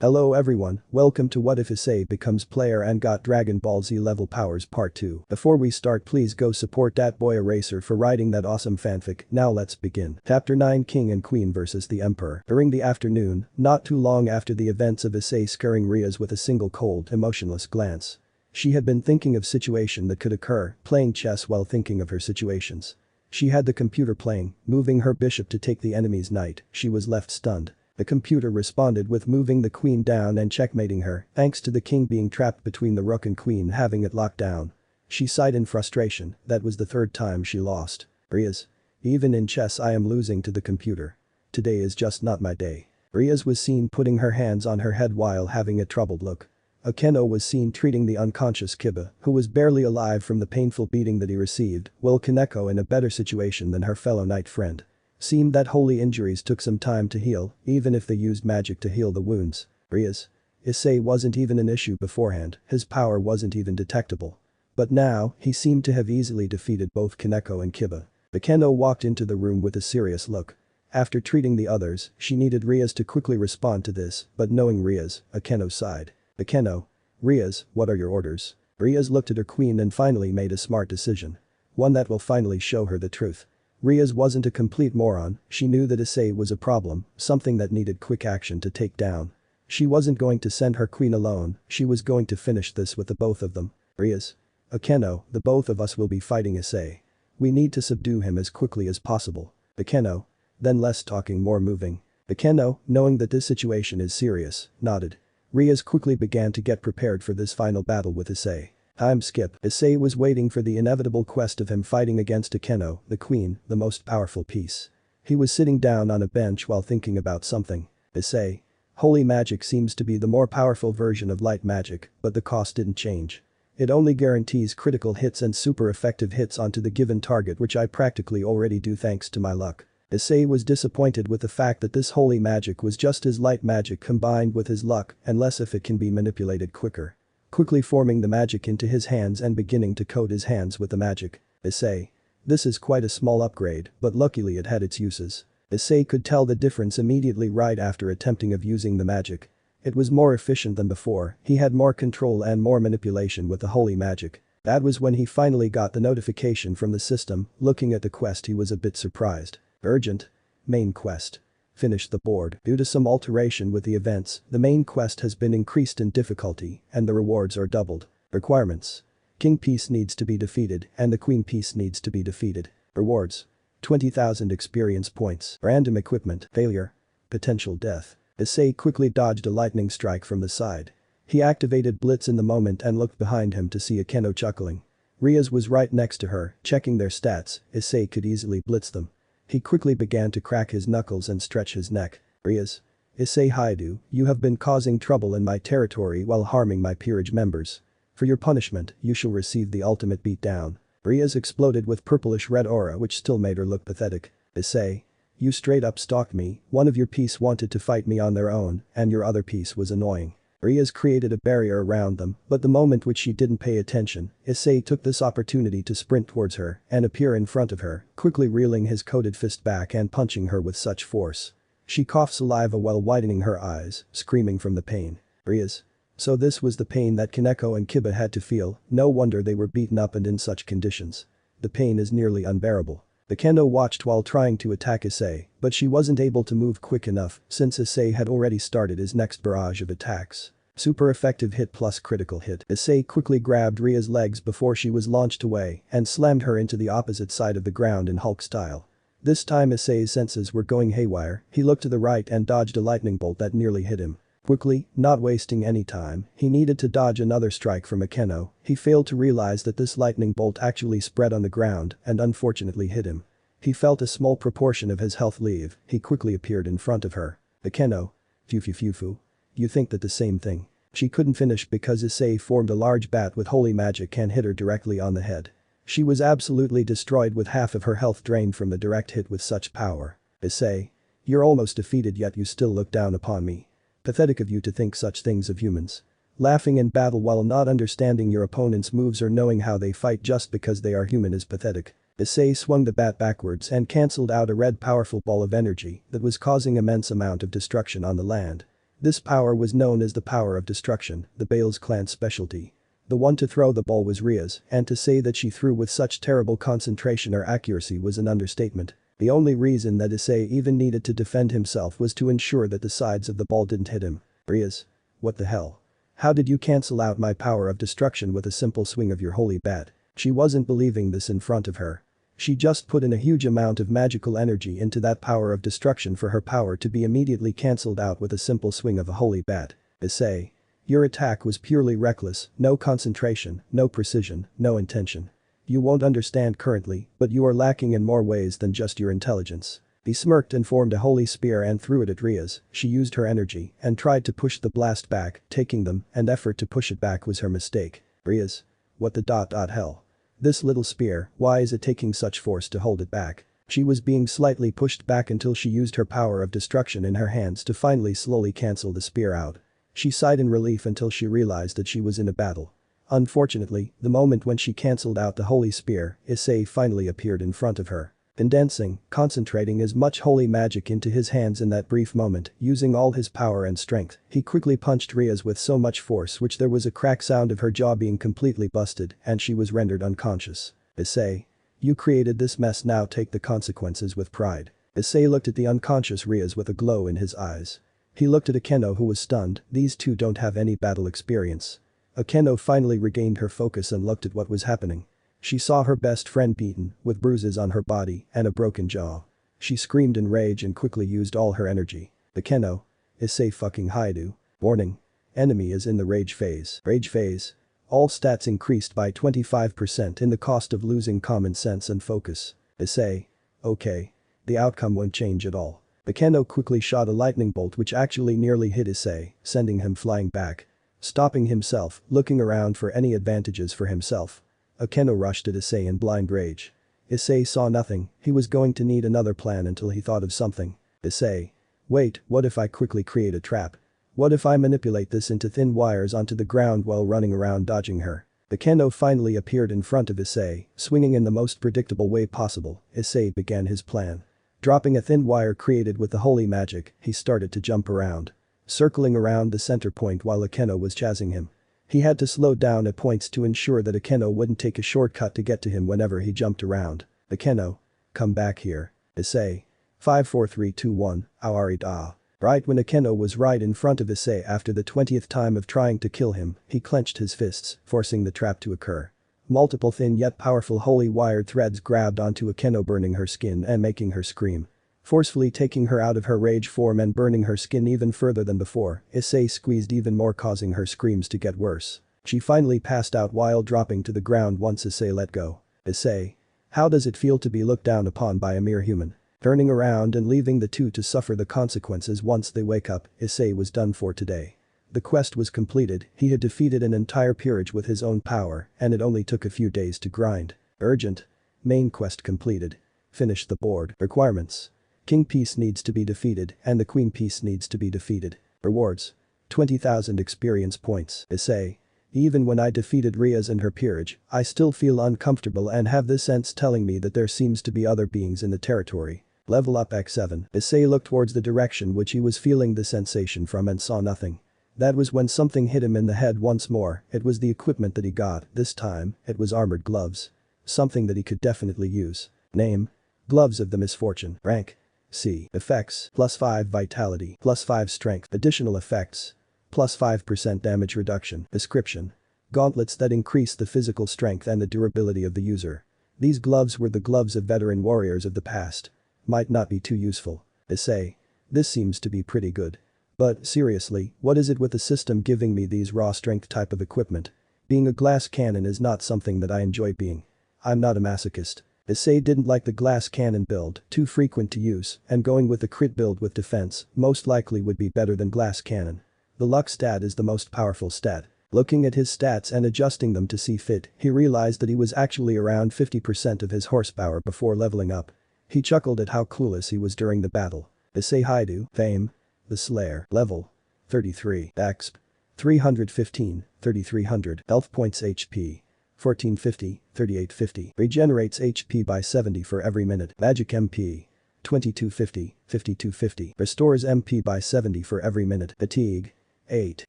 Hello everyone, welcome to What If Issei Becomes Player and Got Dragon Ball Z Level Powers Part 2. Before we start, please go support Dat-Boi-Eraser for writing that awesome fanfic. Now let's begin. Chapter 9, King and Queen vs the Emperor. During the afternoon, not too long after the events of Issei scaring Rias with a single cold, emotionless glance. She had been thinking of situation that could occur, playing chess while thinking of her situations. She had the computer playing, moving her bishop to take the enemy's knight. She was left stunned. The computer responded with moving the queen down and checkmating her, thanks to the king being trapped between the rook and queen having it locked down. She sighed in frustration. That was the third time she lost. Rias. Even in chess I am losing to the computer. Today is just not my day. Rias was seen putting her hands on her head while having a troubled look. Akeno was seen treating the unconscious Kiba, who was barely alive from the painful beating that he received, while Kaneko in a better situation than her fellow knight friend. Seemed that holy injuries took some time to heal, even if they used magic to heal the wounds. Rias. Issei wasn't even an issue beforehand, his power wasn't even detectable. But now, he seemed to have easily defeated both Kaneko and Kiba. Akeno walked into the room with a serious look. After treating the others, she needed Rias to quickly respond to this, but knowing Rias, Akeno sighed. Akeno. Rias, what are your orders? Rias looked at her queen and finally made a smart decision. One that will finally show her the truth. Rias wasn't a complete moron, she knew that Issei was a problem, something that needed quick action to take down. She wasn't going to send her queen alone, she was going to finish this with the both of them. Rias. Akeno, the both of us will be fighting Issei. We need to subdue him as quickly as possible. Akeno. Then less talking, more moving. Akeno, knowing that this situation is serious, nodded. Rias quickly began to get prepared for this final battle with Issei. Time skip. Issei was waiting for the inevitable quest of him fighting against Akeno, the queen, the most powerful piece. He was sitting down on a bench while thinking about something. Issei. Holy magic seems to be the more powerful version of light magic, but the cost didn't change. It only guarantees critical hits and super effective hits onto the given target, which I practically already do thanks to my luck. Issei was disappointed with the fact that this holy magic was just his light magic combined with his luck, unless if it can be manipulated quicker. Quickly forming the magic into his hands and beginning to coat his hands with the magic. Issei. This is quite a small upgrade, but luckily it had its uses. Issei could tell the difference immediately right after attempting of using the magic. It was more efficient than before, he had more control and more manipulation with the holy magic. That was when he finally got the notification from the system. Looking at the quest, he was a bit surprised. Urgent. Main quest. Finish the board. Due to some alteration with the events, the main quest has been increased in difficulty and the rewards are doubled. Requirements. King piece needs to be defeated and the queen piece needs to be defeated. Rewards. 20,000 experience points. Random equipment. Failure. Potential death. Issei quickly dodged a lightning strike from the side. He activated Blitz in the moment and looked behind him to see Akeno chuckling. Rias was right next to her, checking their stats. Issei could easily blitz them. He quickly began to crack his knuckles and stretch his neck. Rias. Issei Hyoudou, you have been causing trouble in my territory while harming my peerage members. For your punishment, you shall receive the ultimate beatdown. Rias exploded with purplish red aura which still made her look pathetic. Issei. You straight up stalked me, one of your piece wanted to fight me on their own, and your other piece was annoying. Rias created a barrier around them, but the moment which she didn't pay attention, Issei took this opportunity to sprint towards her and appear in front of her, quickly reeling his coated fist back and punching her with such force. She coughed saliva while widening her eyes, screaming from the pain. Rias. So this was the pain that Kaneko and Kiba had to feel, no wonder they were beaten up and in such conditions. The pain is nearly unbearable. Akeno watched while trying to attack Issei, but she wasn't able to move quick enough since Issei had already started his next barrage of attacks. Super effective hit plus critical hit. Issei quickly grabbed Ria's legs before she was launched away and slammed her into the opposite side of the ground in Hulk style. This time Issei's senses were going haywire, he looked to the right and dodged a lightning bolt that nearly hit him. Quickly, not wasting any time, he needed to dodge another strike from Akeno. He failed to realize that this lightning bolt actually spread on the ground and unfortunately hit him. He felt a small proportion of his health leave, he quickly appeared in front of her. Akeno. Fufu. You think that the same thing? She couldn't finish because Issei formed a large bat with holy magic and hit her directly on the head. She was absolutely destroyed with half of her health drained from the direct hit with such power. Issei. You're almost defeated yet you still look down upon me. Pathetic of you to think such things of humans. Laughing in battle while not understanding your opponent's moves or knowing how they fight just because they are human is pathetic. Issei swung the bat backwards and cancelled out a red powerful ball of energy that was causing immense amount of destruction on the land. This power was known as the power of destruction, the Bale's clan's specialty. The one to throw the ball was Rias, and to say that she threw with such terrible concentration or accuracy was an understatement. The only reason that Issei even needed to defend himself was to ensure that the sides of the ball didn't hit him. Rias? What the hell? How did you cancel out my power of destruction with a simple swing of your holy bat? She wasn't believing this in front of her. She just put in a huge amount of magical energy into that power of destruction for her power to be immediately cancelled out with a simple swing of a holy bat. Issei. Your attack was purely reckless, no concentration, no precision, no intention. You won't understand currently, but you are lacking in more ways than just your intelligence. He smirked and formed a holy spear and threw it at Rias. She used her energy and tried to push the blast back, taking them, and effort to push it back was her mistake. Rias? What the hell? This little spear, why is it taking such force to hold it back? She was being slightly pushed back until she used her power of destruction in her hands to finally slowly cancel the spear out. She sighed in relief until she realized that she was in a battle. Unfortunately, the moment when she cancelled out the holy spear, Issei finally appeared in front of her. Condensing, concentrating as much holy magic into his hands in that brief moment, using all his power and strength, he quickly punched Rias with so much force which there was a crack sound of her jaw being completely busted and she was rendered unconscious. Issei. You created this mess, now take the consequences with pride. Issei looked at the unconscious Rias with a glow in his eyes. He looked at Akeno who was stunned, these two don't have any battle experience. Akeno finally regained her focus and looked at what was happening. She saw her best friend beaten, with bruises on her body and a broken jaw. She screamed in rage and quickly used all her energy. Akeno. Issei fucking Hyoudou. Warning. Enemy is in the rage phase. Rage phase. All stats increased by 25% in the cost of losing common sense and focus. Issei. Okay. The outcome won't change at all. Akeno quickly shot a lightning bolt which actually nearly hit Issei, sending him flying back. Stopping himself, looking around for any advantages for himself. Akeno rushed at Issei in blind rage. Issei saw nothing, he was going to need another plan until he thought of something. Issei. Wait, what if I quickly create a trap? What if I manipulate this into thin wires onto the ground while running around dodging her? Akeno finally appeared in front of Issei, swinging in the most predictable way possible. Issei began his plan. Dropping a thin wire created with the holy magic, he started to jump around. Circling around the center point while Akeno was chasing him. He had to slow down at points to ensure that Akeno wouldn't take a shortcut to get to him whenever he jumped around. Akeno. Come back here. Issei. 5 4 3 2 1, Awarit ah. Right when Akeno was right in front of Issei after the 20th time of trying to kill him, he clenched his fists, forcing the trap to occur. Multiple thin yet powerful holy wired threads grabbed onto Akeno, burning her skin and making her scream. Forcefully taking her out of her rage form and burning her skin even further than before, Issei squeezed even more, causing her screams to get worse. She finally passed out while dropping to the ground once Issei let go. Issei. How does it feel to be looked down upon by a mere human? Turning around and leaving the two to suffer the consequences once they wake up, Issei was done for today. The quest was completed, he had defeated an entire peerage with his own power, and it only took a few days to grind. Urgent. Main quest completed. Finish the board. Requirements. King Peace needs to be defeated and the Queen Peace needs to be defeated. Rewards. 20,000 experience points. Issei. Even when I defeated Rias and her peerage, I still feel uncomfortable and have this sense telling me that there seems to be other beings in the territory. Level up X7. Issei looked towards the direction which he was feeling the sensation from and saw nothing. That was when something hit him in the head once more. It was the equipment that he got, this time, it was armored gloves. Something that he could definitely use. Name. Gloves of the Misfortune. Rank. C. Effects. +5 vitality. +5 strength. Additional effects. +5% damage reduction. Description. Gauntlets that increase the physical strength and the durability of the user. These gloves were the gloves of veteran warriors of the past. Might not be too useful. Issei. This seems to be pretty good. But, seriously, what is it with the system giving me these raw strength type of equipment? Being a glass cannon is not something that I enjoy being. I'm not a masochist. Issei didn't like the glass cannon build, too frequent to use, and going with the crit build with defense most likely would be better than glass cannon. The luck stat is the most powerful stat. Looking at his stats and adjusting them to see fit, he realized that he was actually around 50% of his horsepower before leveling up. He chuckled at how clueless he was during the battle. Issei Hyoudou. Fame. The Slayer. Level. 33. Exp. 315, 3300. Health points HP. 1450, 3850. Regenerates HP by 70 for every minute. Magic MP. 2250, 5250. Restores MP by 70 for every minute. Fatigue. 8.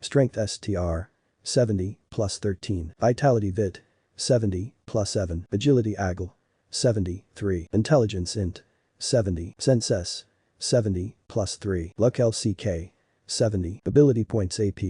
Strength STR. 70, plus 13. Vitality Vit. 70, plus 7. Agility AGL. 70, 3. Intelligence Int. 70. Sense S. 70, plus 3. Luck LCK. 70. Ability Points AP.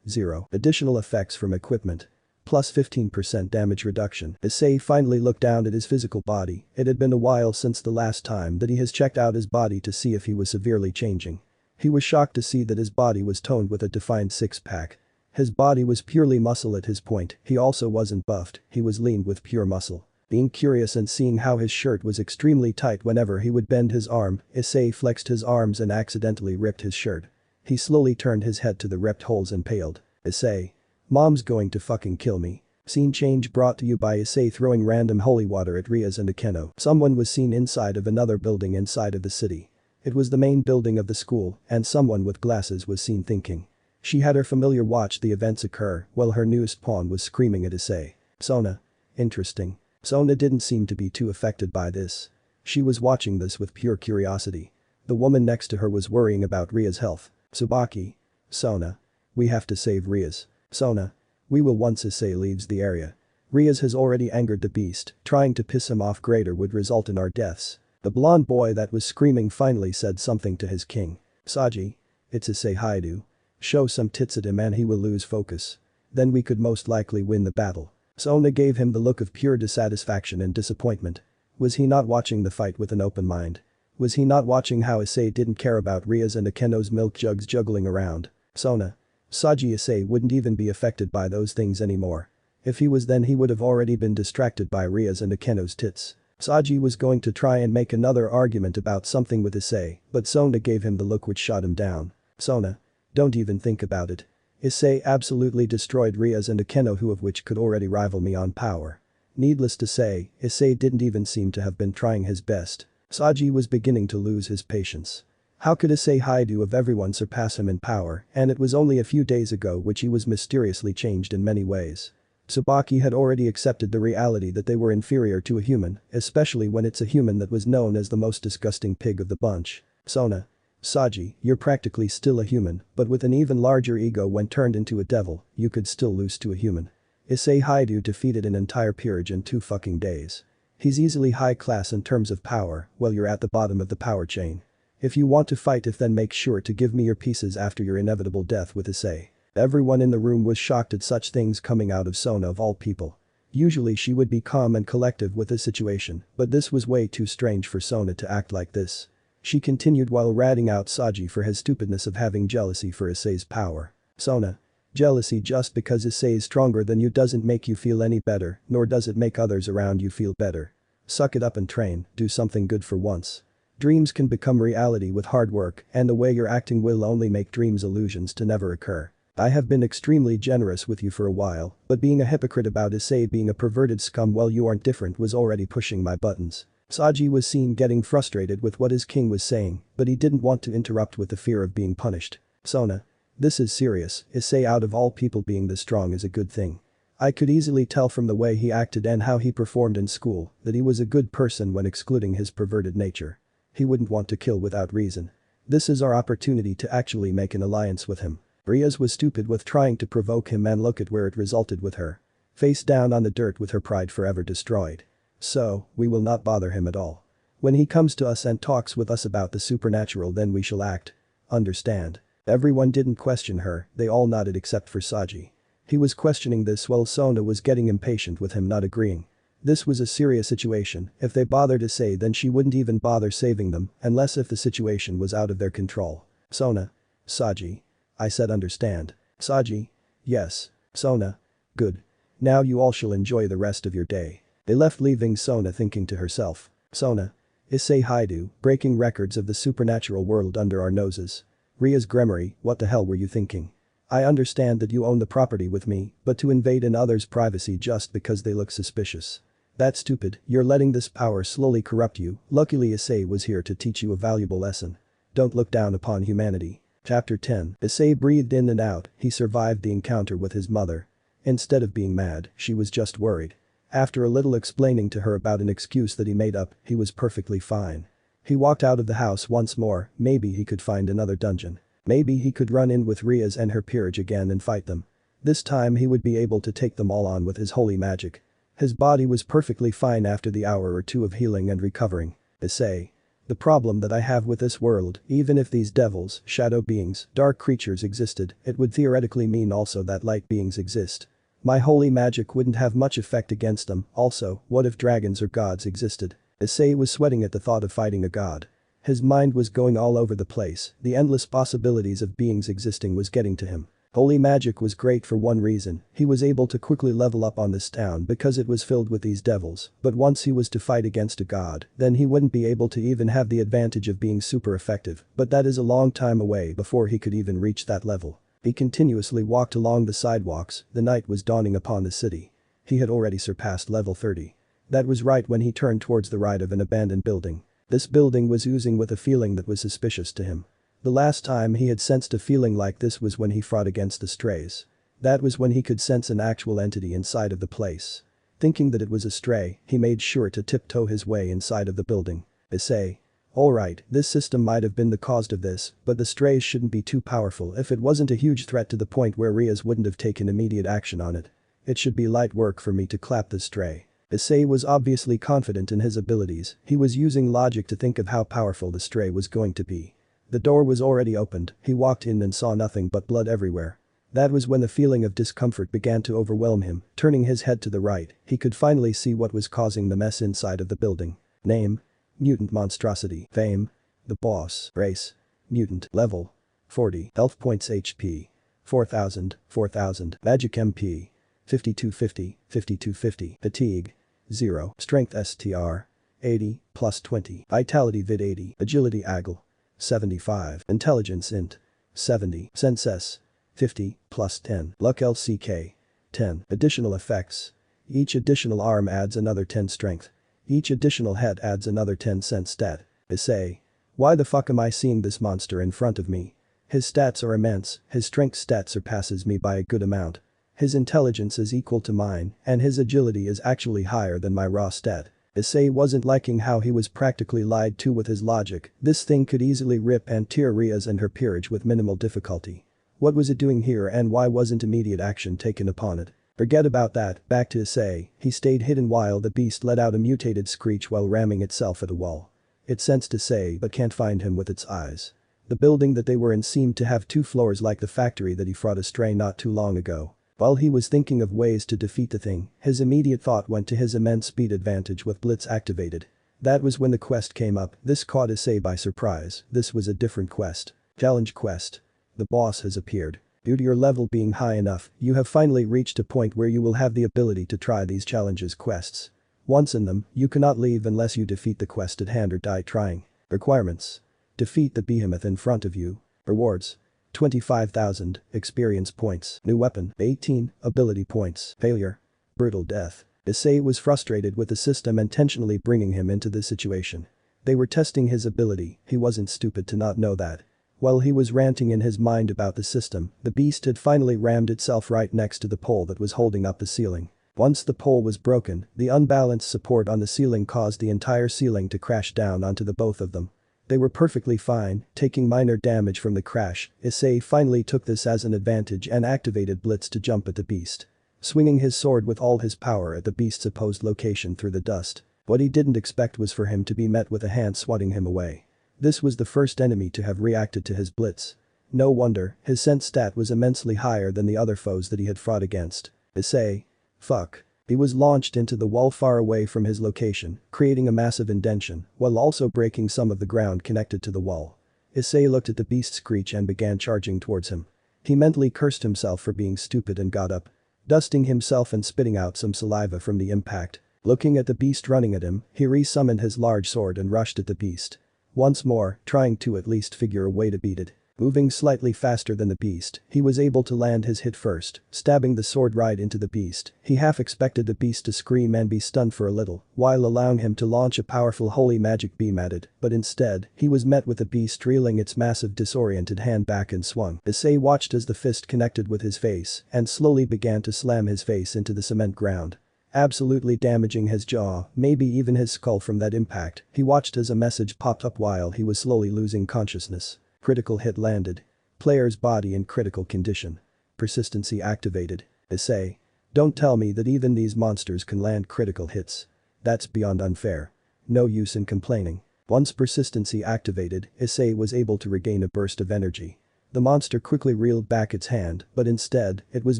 0. Additional effects from equipment. Plus 15% damage reduction. Issei finally looked down at his physical body. It had been a while since the last time that he has checked out his body to see if he was severely changing. He was shocked to see that his body was toned with a defined six-pack. His body was purely muscle at his point. He also wasn't buffed, he was lean with pure muscle. Being curious and seeing how his shirt was extremely tight whenever he would bend his arm, Issei flexed his arms and accidentally ripped his shirt. He slowly turned his head to the ripped holes and paled. Issei. Mom's going to fucking kill me. Scene change brought to you by Issei throwing random holy water at Rias and Akeno. Someone was seen inside of another building inside of the city. It was the main building of the school, and someone with glasses was seen thinking. She had her familiar watch the events occur while her newest pawn was screaming at Issei. Sona. Interesting. Sona didn't seem to be too affected by this. She was watching this with pure curiosity. The woman next to her was worrying about Ria's health. Tsubaki. Sona. We have to save Rias. Sona. We will once Issei leaves the area. Rias has already angered the beast, trying to piss him off greater would result in our deaths. The blonde boy that was screaming finally said something to his king. Saji. It's Issei Hyoudou. Show some tits at him and he will lose focus. Then we could most likely win the battle. Sona gave him the look of pure dissatisfaction and disappointment. Was he not watching the fight with an open mind? Was he not watching how Issei didn't care about Rias and Akeno's milk jugs juggling around? Sona. Saji Issei wouldn't even be affected by those things anymore. If he was then he would have already been distracted by Rias and Akeno's tits. Saji was going to try and make another argument about something with Issei, but Sona gave him the look which shot him down. Sona. Don't even think about it. Issei absolutely destroyed Rias and Akeno who of which could already rival me on power. Needless to say, Issei didn't even seem to have been trying his best. Saji was beginning to lose his patience. How could Issei Hyoudou of everyone surpass him in power, and it was only a few days ago which he was mysteriously changed in many ways. Tsubaki had already accepted the reality that they were inferior to a human, especially when it's a human that was known as the most disgusting pig of the bunch. Sona. Saji, you're practically still a human, but with an even larger ego when turned into a devil, you could still lose to a human. Issei Hyoudou defeated an entire peerage in 2 fucking days. He's easily high class in terms of power, while you're at the bottom of the power chain. If you want to fight then make sure to give me your pieces after your inevitable death with Issei. Everyone in the room was shocked at such things coming out of Sona of all people. Usually she would be calm and collective with the situation, but this was way too strange for Sona to act like this. She continued while ratting out Saji for his stupidness of having jealousy for Issei's power. Sona. Jealousy just because Issei is stronger than you doesn't make you feel any better, nor does it make others around you feel better. Suck it up and train, do something good for once. Dreams can become reality with hard work, and the way you're acting will only make dreams illusions to never occur. I have been extremely generous with you for a while, but being a hypocrite about Issei being a perverted scum while you aren't different was already pushing my buttons. Saji was seen getting frustrated with what his king was saying, but he didn't want to interrupt with the fear of being punished. Sona. This is serious, Issei out of all people being this strong is a good thing. I could easily tell from the way he acted and how he performed in school that he was a good person when excluding his perverted nature. He wouldn't want to kill without reason. This is our opportunity to actually make an alliance with him. Rias was stupid with trying to provoke him and look at where it resulted with her. Face down on the dirt with her pride forever destroyed. So, we will not bother him at all. When he comes to us and talks with us about the supernatural then we shall act. Understand? Everyone didn't question her, they all nodded except for Saji. He was questioning this while Sona was getting impatient with him not agreeing. This was a serious situation, if they bothered to say then she wouldn't even bother saving them, unless if the situation was out of their control. Sona. Saji. I said understand. Saji. Yes. Sona. Good. Now you all shall enjoy the rest of your day. They left leaving Sona thinking to herself. Sona. Issei Hyoudou, breaking records of the supernatural world under our noses. Rias Gremory, what the hell were you thinking? I understand that you own the property with me, but to invade in others' privacy just because they look suspicious. That's stupid, you're letting this power slowly corrupt you. Luckily Issei was here to teach you a valuable lesson. Don't look down upon humanity. Chapter 10. Issei breathed in and out, he survived the encounter with his mother. Instead of being mad, she was just worried. After a little explaining to her about an excuse that he made up, he was perfectly fine. He walked out of the house once more, maybe he could find another dungeon. Maybe he could run in with Rias and her peerage again and fight them. This time he would be able to take them all on with his holy magic. His body was perfectly fine after the hour or two of healing and recovering. Issei. The problem that I have with this world, even if these devils, shadow beings, dark creatures existed, it would theoretically mean also that light beings exist. My holy magic wouldn't have much effect against them, also, what if dragons or gods existed? Issei was sweating at the thought of fighting a god. His mind was going all over the place, the endless possibilities of beings existing was getting to him. Holy magic was great for one reason, he was able to quickly level up on this town because it was filled with these devils, but once he was to fight against a god, then he wouldn't be able to even have the advantage of being super effective, but that is a long time away before he could even reach that level. He continuously walked along the sidewalks, the night was dawning upon the city. He had already surpassed level 30. That was right when he turned towards the right of an abandoned building. This building was oozing with a feeling that was suspicious to him. The last time he had sensed a feeling like this was when he fought against the strays. That was when he could sense an actual entity inside of the place. Thinking that it was a stray, he made sure to tiptoe his way inside of the building. Issei. Alright, this system might have been the cause of this, but the strays shouldn't be too powerful if it wasn't a huge threat to the point where Rias wouldn't have taken immediate action on it. It should be light work for me to clap the stray. Issei was obviously confident in his abilities, he was using logic to think of how powerful the stray was going to be. The door was already opened, he walked in and saw nothing but blood everywhere. That was when the feeling of discomfort began to overwhelm him, turning his head to the right, he could finally see what was causing the mess inside of the building. Name. Mutant monstrosity. Fame. The boss. Race. Mutant. Level. 40. Health points HP. 4000, 4000. Magic MP. 5250, 5250. Fatigue. 0. Strength STR. 80, plus 20. Vitality vid 80. Agility AGL. 75. Intelligence int. 70. Sense S. 50, plus 10. Luck LCK. 10. Additional effects. Each additional arm adds another 10 strength. Each additional head adds another 10 sense stat. Issei. Why the fuck am I seeing this monster in front of me? His stats are immense, his strength stat surpasses me by a good amount. His intelligence is equal to mine, and his agility is actually higher than my raw stat. Issei wasn't liking how he was practically lied to with his logic, this thing could easily rip and tear Rias and her peerage with minimal difficulty. What was it doing here and why wasn't immediate action taken upon it? Forget about that, back to Issei, he stayed hidden while the beast let out a mutated screech while ramming itself at a wall. It sensed Issei but can't find him with its eyes. The building that they were in seemed to have 2 floors like the factory that he fought astray not too long ago. While he was thinking of ways to defeat the thing, his immediate thought went to his immense speed advantage with Blitz activated. That was when the quest came up, this caught Issei by surprise, this was a different quest. Challenge quest. The boss has appeared. Due to your level being high enough, you have finally reached a point where you will have the ability to try these challenges quests. Once in them, you cannot leave unless you defeat the quest at hand or die trying. Requirements. Defeat the behemoth in front of you. Rewards. 25,000, experience points. New weapon. 18, ability points. Failure. Brutal death. Issei was frustrated with the system intentionally bringing him into this situation. They were testing his ability, he wasn't stupid to not know that. While he was ranting in his mind about the system, the beast had finally rammed itself right next to the pole that was holding up the ceiling. Once the pole was broken, the unbalanced support on the ceiling caused the entire ceiling to crash down onto the both of them. They were perfectly fine, taking minor damage from the crash. Issei finally took this as an advantage and activated Blitz to jump at the beast. Swinging his sword with all his power at the beast's supposed location through the dust. What he didn't expect was for him to be met with a hand swatting him away. This was the first enemy to have reacted to his Blitz. No wonder, his sense stat was immensely higher than the other foes that he had fought against. Issei. Fuck. He was launched into the wall far away from his location, creating a massive indentation, while also breaking some of the ground connected to the wall. Issei looked at the beast screech and began charging towards him. He mentally cursed himself for being stupid and got up. Dusting himself and spitting out some saliva from the impact. Looking at the beast running at him, he re-summoned his large sword and rushed at the beast. Once more, trying to at least figure a way to beat it. Moving slightly faster than the beast, he was able to land his hit first, stabbing the sword right into the beast. He half expected the beast to scream and be stunned for a little, while allowing him to launch a powerful holy magic beam at it, but instead, he was met with the beast reeling its massive disoriented hand back and swung. Issei watched as the fist connected with his face and slowly began to slam his face into the cement ground. absolutely damaging his jaw, maybe even his skull from that impact. He watched as a message popped up while he was slowly losing consciousness. Critical hit landed. Player's body in critical condition. Persistency activated. Issei. Don't tell me that even these monsters can land critical hits. That's beyond unfair. No use in complaining. Once persistency activated, Issei was able to regain a burst of energy. The monster quickly reeled back its hand, but instead, it was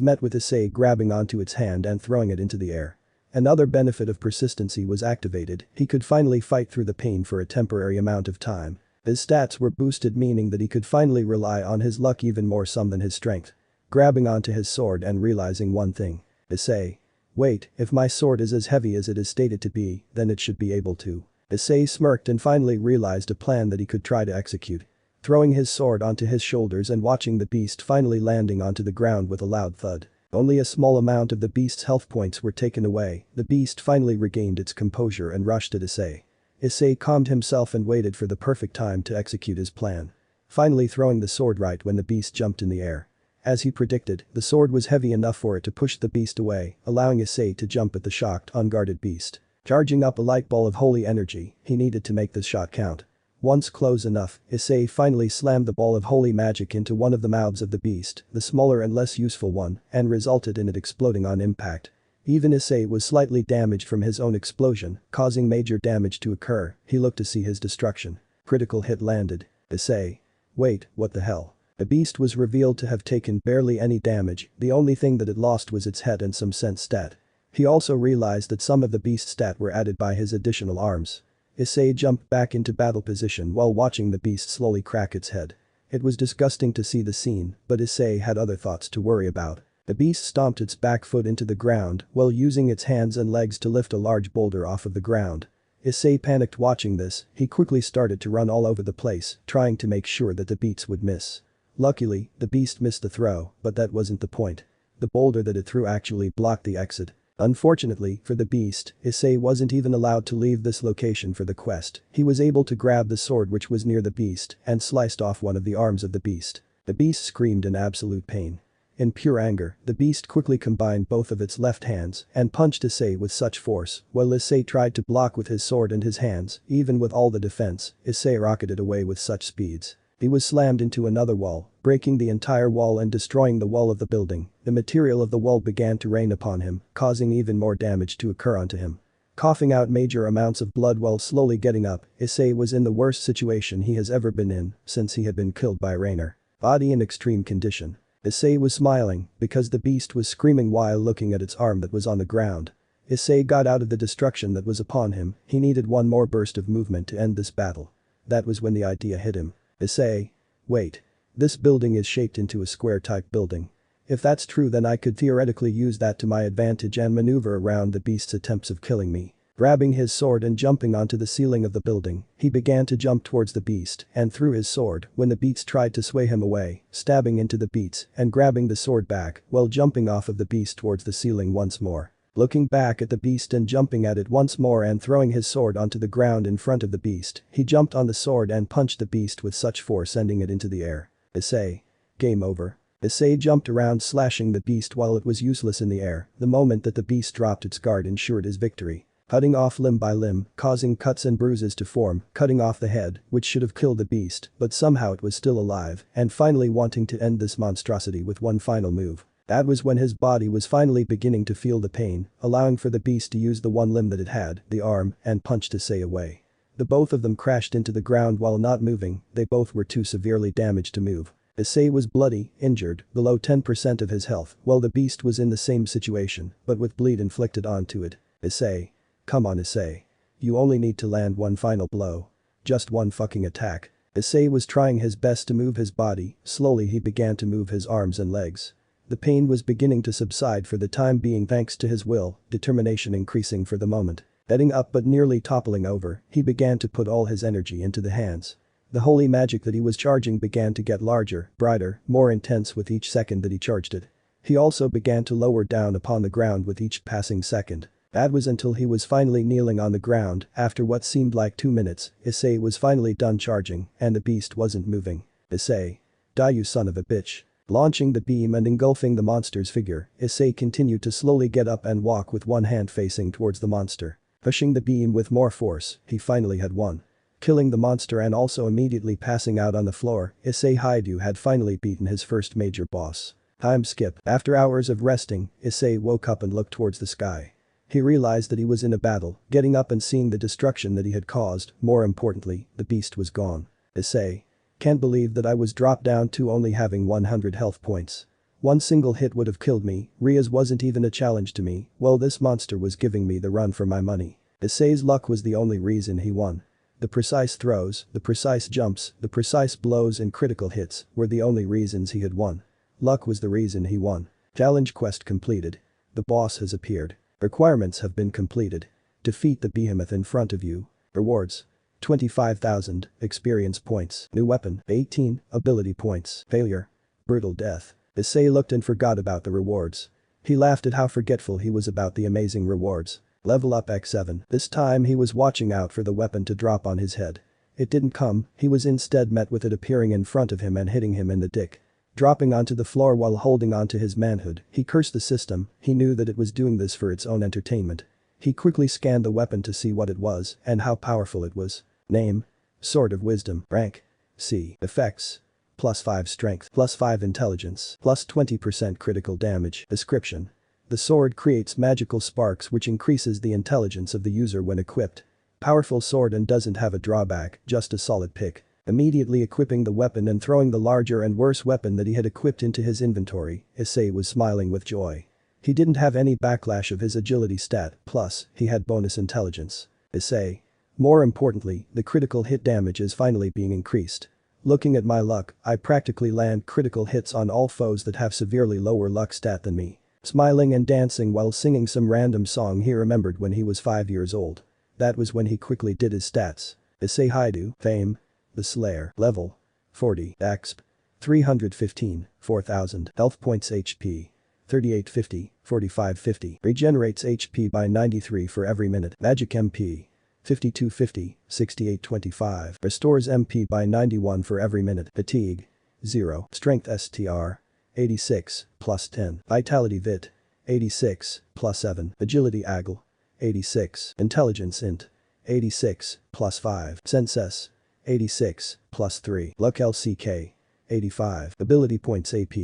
met with Issei grabbing onto its hand and throwing it into the air. Another benefit of persistency was activated. He could finally fight through the pain for a temporary amount of time. His stats were boosted, meaning that he could finally rely on his luck even more some than his strength. Grabbing onto his sword and realizing one thing. Issei. Wait, if my sword is as heavy as it is stated to be, then it should be able to. Issei smirked and finally realized a plan that he could try to execute. Throwing his sword onto his shoulders and watching the beast finally landing onto the ground with a loud thud. Only a small amount of the beast's health points were taken away. The beast finally regained its composure and rushed at Issei. Issei calmed himself and waited for the perfect time to execute his plan. Finally throwing the sword right when the beast jumped in the air. As he predicted, the sword was heavy enough for it to push the beast away, allowing Issei to jump at the shocked, unguarded beast. Charging up a light ball of holy energy, he needed to make this shot count. Once close enough, Issei finally slammed the ball of holy magic into one of the mouths of the beast, the smaller and less useful one, and resulted in it exploding on impact. Even Issei was slightly damaged from his own explosion, causing major damage to occur. He looked to see his destruction. Critical hit landed. Issei. Wait, what the hell? The beast was revealed to have taken barely any damage, the only thing that it lost was its head and some sense stat. He also realized that some of the beast's stat were added by his additional arms. Issei jumped back into battle position while watching the beast slowly crack its head. It was disgusting to see the scene, but Issei had other thoughts to worry about. The beast stomped its back foot into the ground while using its hands and legs to lift a large boulder off of the ground. Issei panicked watching this. He quickly started to run all over the place, trying to make sure that the beats would miss. Luckily, the beast missed the throw, but that wasn't the point. The boulder that it threw actually blocked the exit. Unfortunately for the beast, Issei wasn't even allowed to leave this location for the quest. He was able to grab the sword which was near the beast and sliced off one of the arms of the beast. The beast screamed in absolute pain. In pure anger, the beast quickly combined both of its left hands and punched Issei with such force, while Issei tried to block with his sword and his hands. Even with all the defense, Issei rocketed away with such speeds. He was slammed into another wall, breaking the entire wall and destroying the wall of the building. The material of the wall began to rain upon him, causing even more damage to occur onto him. Coughing out major amounts of blood while slowly getting up, Issei was in the worst situation he has ever been in since he had been killed by Rainer. Body in extreme condition. Issei was smiling because the beast was screaming while looking at its arm that was on the ground. Issei got out of the destruction that was upon him. He needed one more burst of movement to end this battle. That was when the idea hit him. Issei. Wait. This building is shaped into a square-type building. If that's true, then I could theoretically use that to my advantage and maneuver around the beast's attempts of killing me. Grabbing his sword and jumping onto the ceiling of the building, he began to jump towards the beast and threw his sword when the beast tried to sway him away, stabbing into the beast and grabbing the sword back while jumping off of the beast towards the ceiling once more. Looking back at the beast and jumping at it once more and throwing his sword onto the ground in front of the beast, he jumped on the sword and punched the beast with such force, sending it into the air. Issei. Game over. Issei jumped around slashing the beast while it was useless in the air. The moment that the beast dropped its guard ensured his victory. Cutting off limb by limb, causing cuts and bruises to form, cutting off the head, which should have killed the beast, but somehow it was still alive, and finally wanting to end this monstrosity with one final move. That was when his body was finally beginning to feel the pain, allowing for the beast to use the one limb that it had, the arm, and punched Issei away. The both of them crashed into the ground while not moving. They both were too severely damaged to move. Issei was bloody, injured, below 10% of his health, while the beast was in the same situation, but with bleed inflicted onto it. Issei. Come on, Issei. You only need to land one final blow. Just one fucking attack. Issei was trying his best to move his body. Slowly he began to move his arms and legs. The pain was beginning to subside for the time being thanks to his will, determination increasing for the moment. Getting up but nearly toppling over, he began to put all his energy into the hands. The holy magic that he was charging began to get larger, brighter, more intense with each second that he charged it. He also began to lower down upon the ground with each passing second. That was until he was finally kneeling on the ground. After what seemed like 2 minutes, Issei was finally done charging, and the beast wasn't moving. Issei. Die, you son of a bitch. Launching the beam and engulfing the monster's figure, Issei continued to slowly get up and walk with one hand facing towards the monster. Pushing the beam with more force, he finally had won. Killing the monster and also immediately passing out on the floor, Issei Hyoudou had finally beaten his first major boss. Time skip. After hours of resting, Issei woke up and looked towards the sky. He realized that he was in a battle, getting up and seeing the destruction that he had caused. More importantly, the beast was gone. Issei. Can't believe that I was dropped down to only having 100 health points. One single hit would have killed me, rias wasn't even a challenge to me, well this monster was giving me the run for my money. Issei's luck was the only reason he won. The precise throws, the precise jumps, the precise blows and critical hits were the only reasons he had won. Luck was the reason he won. Challenge quest completed. The boss has appeared. Requirements have been completed. Defeat the behemoth in front of you. Rewards. 25,000 experience points. New weapon. 18 ability points. Failure. Brutal death. Issei looked and forgot about the rewards. He laughed at how forgetful he was about the amazing rewards. Level up X7. This time he was watching out for the weapon to drop on his head. It didn't come, he was instead met with it appearing in front of him and hitting him in the dick. Dropping onto the floor while holding on to his manhood, he cursed the system, he knew that it was doing this for its own entertainment. He quickly scanned the weapon to see what it was and how powerful it was. Name. Sword of Wisdom. Rank. C. Effects. +5 strength, +5 intelligence, +20% critical damage. Description. The sword creates magical sparks which increases the intelligence of the user when equipped. Powerful sword and doesn't have a drawback, just a solid pick. Immediately equipping the weapon and throwing the larger and worse weapon that he had equipped into his inventory, Issei was smiling with joy. He didn't have any backlash of his agility stat, plus, he had bonus intelligence. Issei. More importantly, the critical hit damage is finally being increased. Looking at my luck, I practically land critical hits on all foes that have severely lower luck stat than me. Smiling and dancing while singing some random song he remembered when he was 5 years old. That was when he quickly did his stats. Issei Hyoudou, Fame. The Slayer, Level. 40, Exp. 315, 4000, Health Points HP. 3850, 4550, regenerates HP by 93 for every minute. Magic MP. 5250, 6825, restores MP by 91 for every minute. Fatigue. 0, Strength STR. 86, +10, Vitality Vit. 86, +7, Agility AGL. 86, Intelligence Int. 86, +5, Sense S. 86, +3, Luck LCK. 85, Ability Points AP.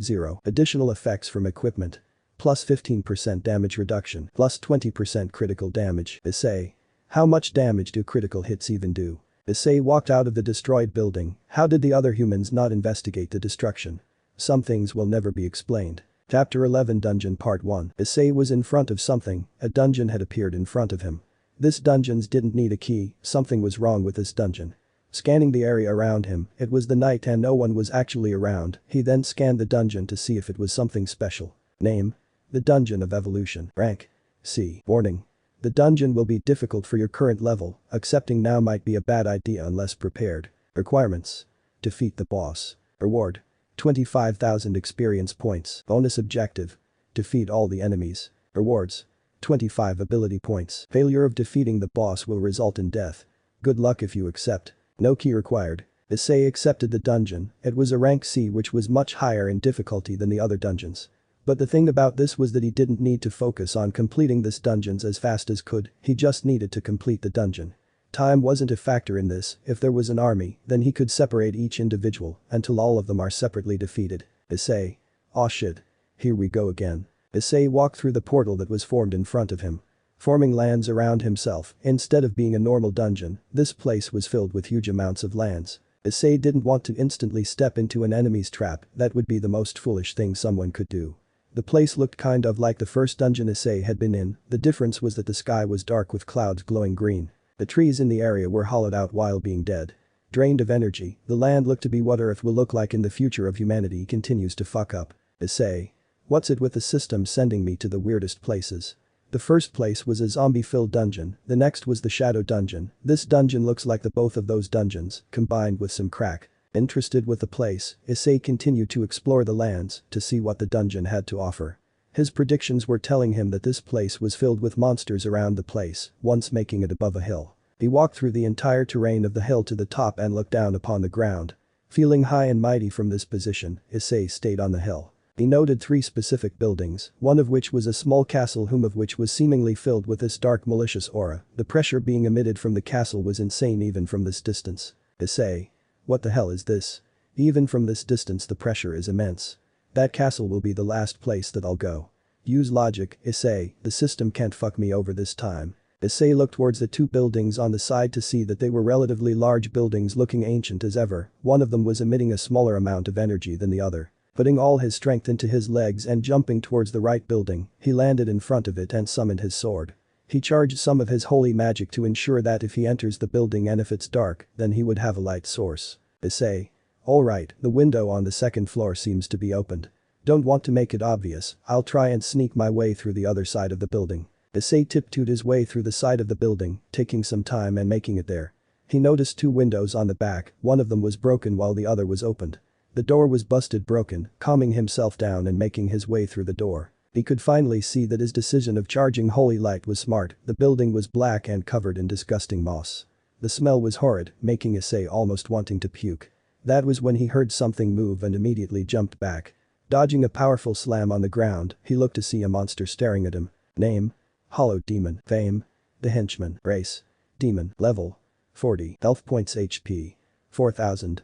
0, Additional effects from equipment. +15% damage reduction, +20% critical damage. Issei. How much damage do critical hits even do? Issei walked out of the destroyed building. How did the other humans not investigate the destruction? Some things will never be explained. Chapter 11 Dungeon Part 1. Issei was in front of something, a dungeon had appeared in front of him. This dungeon didn't need a key, something was wrong with this dungeon. Scanning the area around him, it was the night and no one was actually around, he then scanned the dungeon to see if it was something special. Name. The Dungeon of Evolution. Rank. C. Warning. The dungeon will be difficult for your current level, accepting now might be a bad idea unless prepared. Requirements. Defeat the boss. Reward. 25,000 experience points. Bonus objective. Defeat all the enemies. Rewards. 25 ability points. Failure of defeating the boss will result in death. Good luck if you accept. No key required. Issei accepted the dungeon, it was a rank C which was much higher in difficulty than the other dungeons. But the thing about this was that he didn't need to focus on completing this dungeons as fast as could, he just needed to complete the dungeon. Time wasn't a factor in this, if there was an army, then he could separate each individual until all of them are separately defeated. Issei. Aw shit. Here we go again. Issei walked through the portal that was formed in front of him. Forming lands around himself, instead of being a normal dungeon, this place was filled with huge amounts of lands. Issei didn't want to instantly step into an enemy's trap, that would be the most foolish thing someone could do. The place looked kind of like the first dungeon Issei had been in, the difference was that the sky was dark with clouds glowing green. The trees in the area were hollowed out while being dead. Drained of energy, the land looked to be what Earth will look like in the future of humanity continues to fuck up. Issei. What's it with the system sending me to the weirdest places? The first place was a zombie-filled dungeon, the next was the shadow dungeon, this dungeon looks like the both of those dungeons, combined with some crack. Interested with the place, Issei continued to explore the lands to see what the dungeon had to offer. His predictions were telling him that this place was filled with monsters around the place, once making it above a hill. He walked through the entire terrain of the hill to the top and looked down upon the ground. Feeling high and mighty from this position, Issei stayed on the hill. He noted 3 specific buildings, one of which was a small castle whom of which was seemingly filled with this dark malicious aura. The pressure being emitted from the castle was insane even from this distance. Issei. What the hell is this? Even from this distance the pressure is immense. That castle will be the last place that I'll go. Use logic, Issei, the system can't fuck me over this time. Issei looked towards the 2 buildings on the side to see that they were relatively large buildings looking ancient as ever. One of them was emitting a smaller amount of energy than the other. Putting all his strength into his legs and jumping towards the right building, he landed in front of it and summoned his sword. He charged some of his holy magic to ensure that if he enters the building and if it's dark, then he would have a light source. Issei. Alright, the window on the 2nd floor seems to be opened. Don't want to make it obvious, I'll try and sneak my way through the other side of the building. Issei tiptoed his way through the side of the building, taking some time and making it there. He noticed 2 windows on the back, one of them was broken while the other was opened. The door was busted broken, calming himself down and making his way through the door. He could finally see that his decision of charging holy light was smart. The building was black and covered in disgusting moss. The smell was horrid, making Issei almost wanting to puke. That was when he heard something move and immediately jumped back. Dodging a powerful slam on the ground, he looked to see a monster staring at him. Name? Hollow Demon. Fame? The Henchman. Race? Demon. Level? 40. Health points HP. 4000.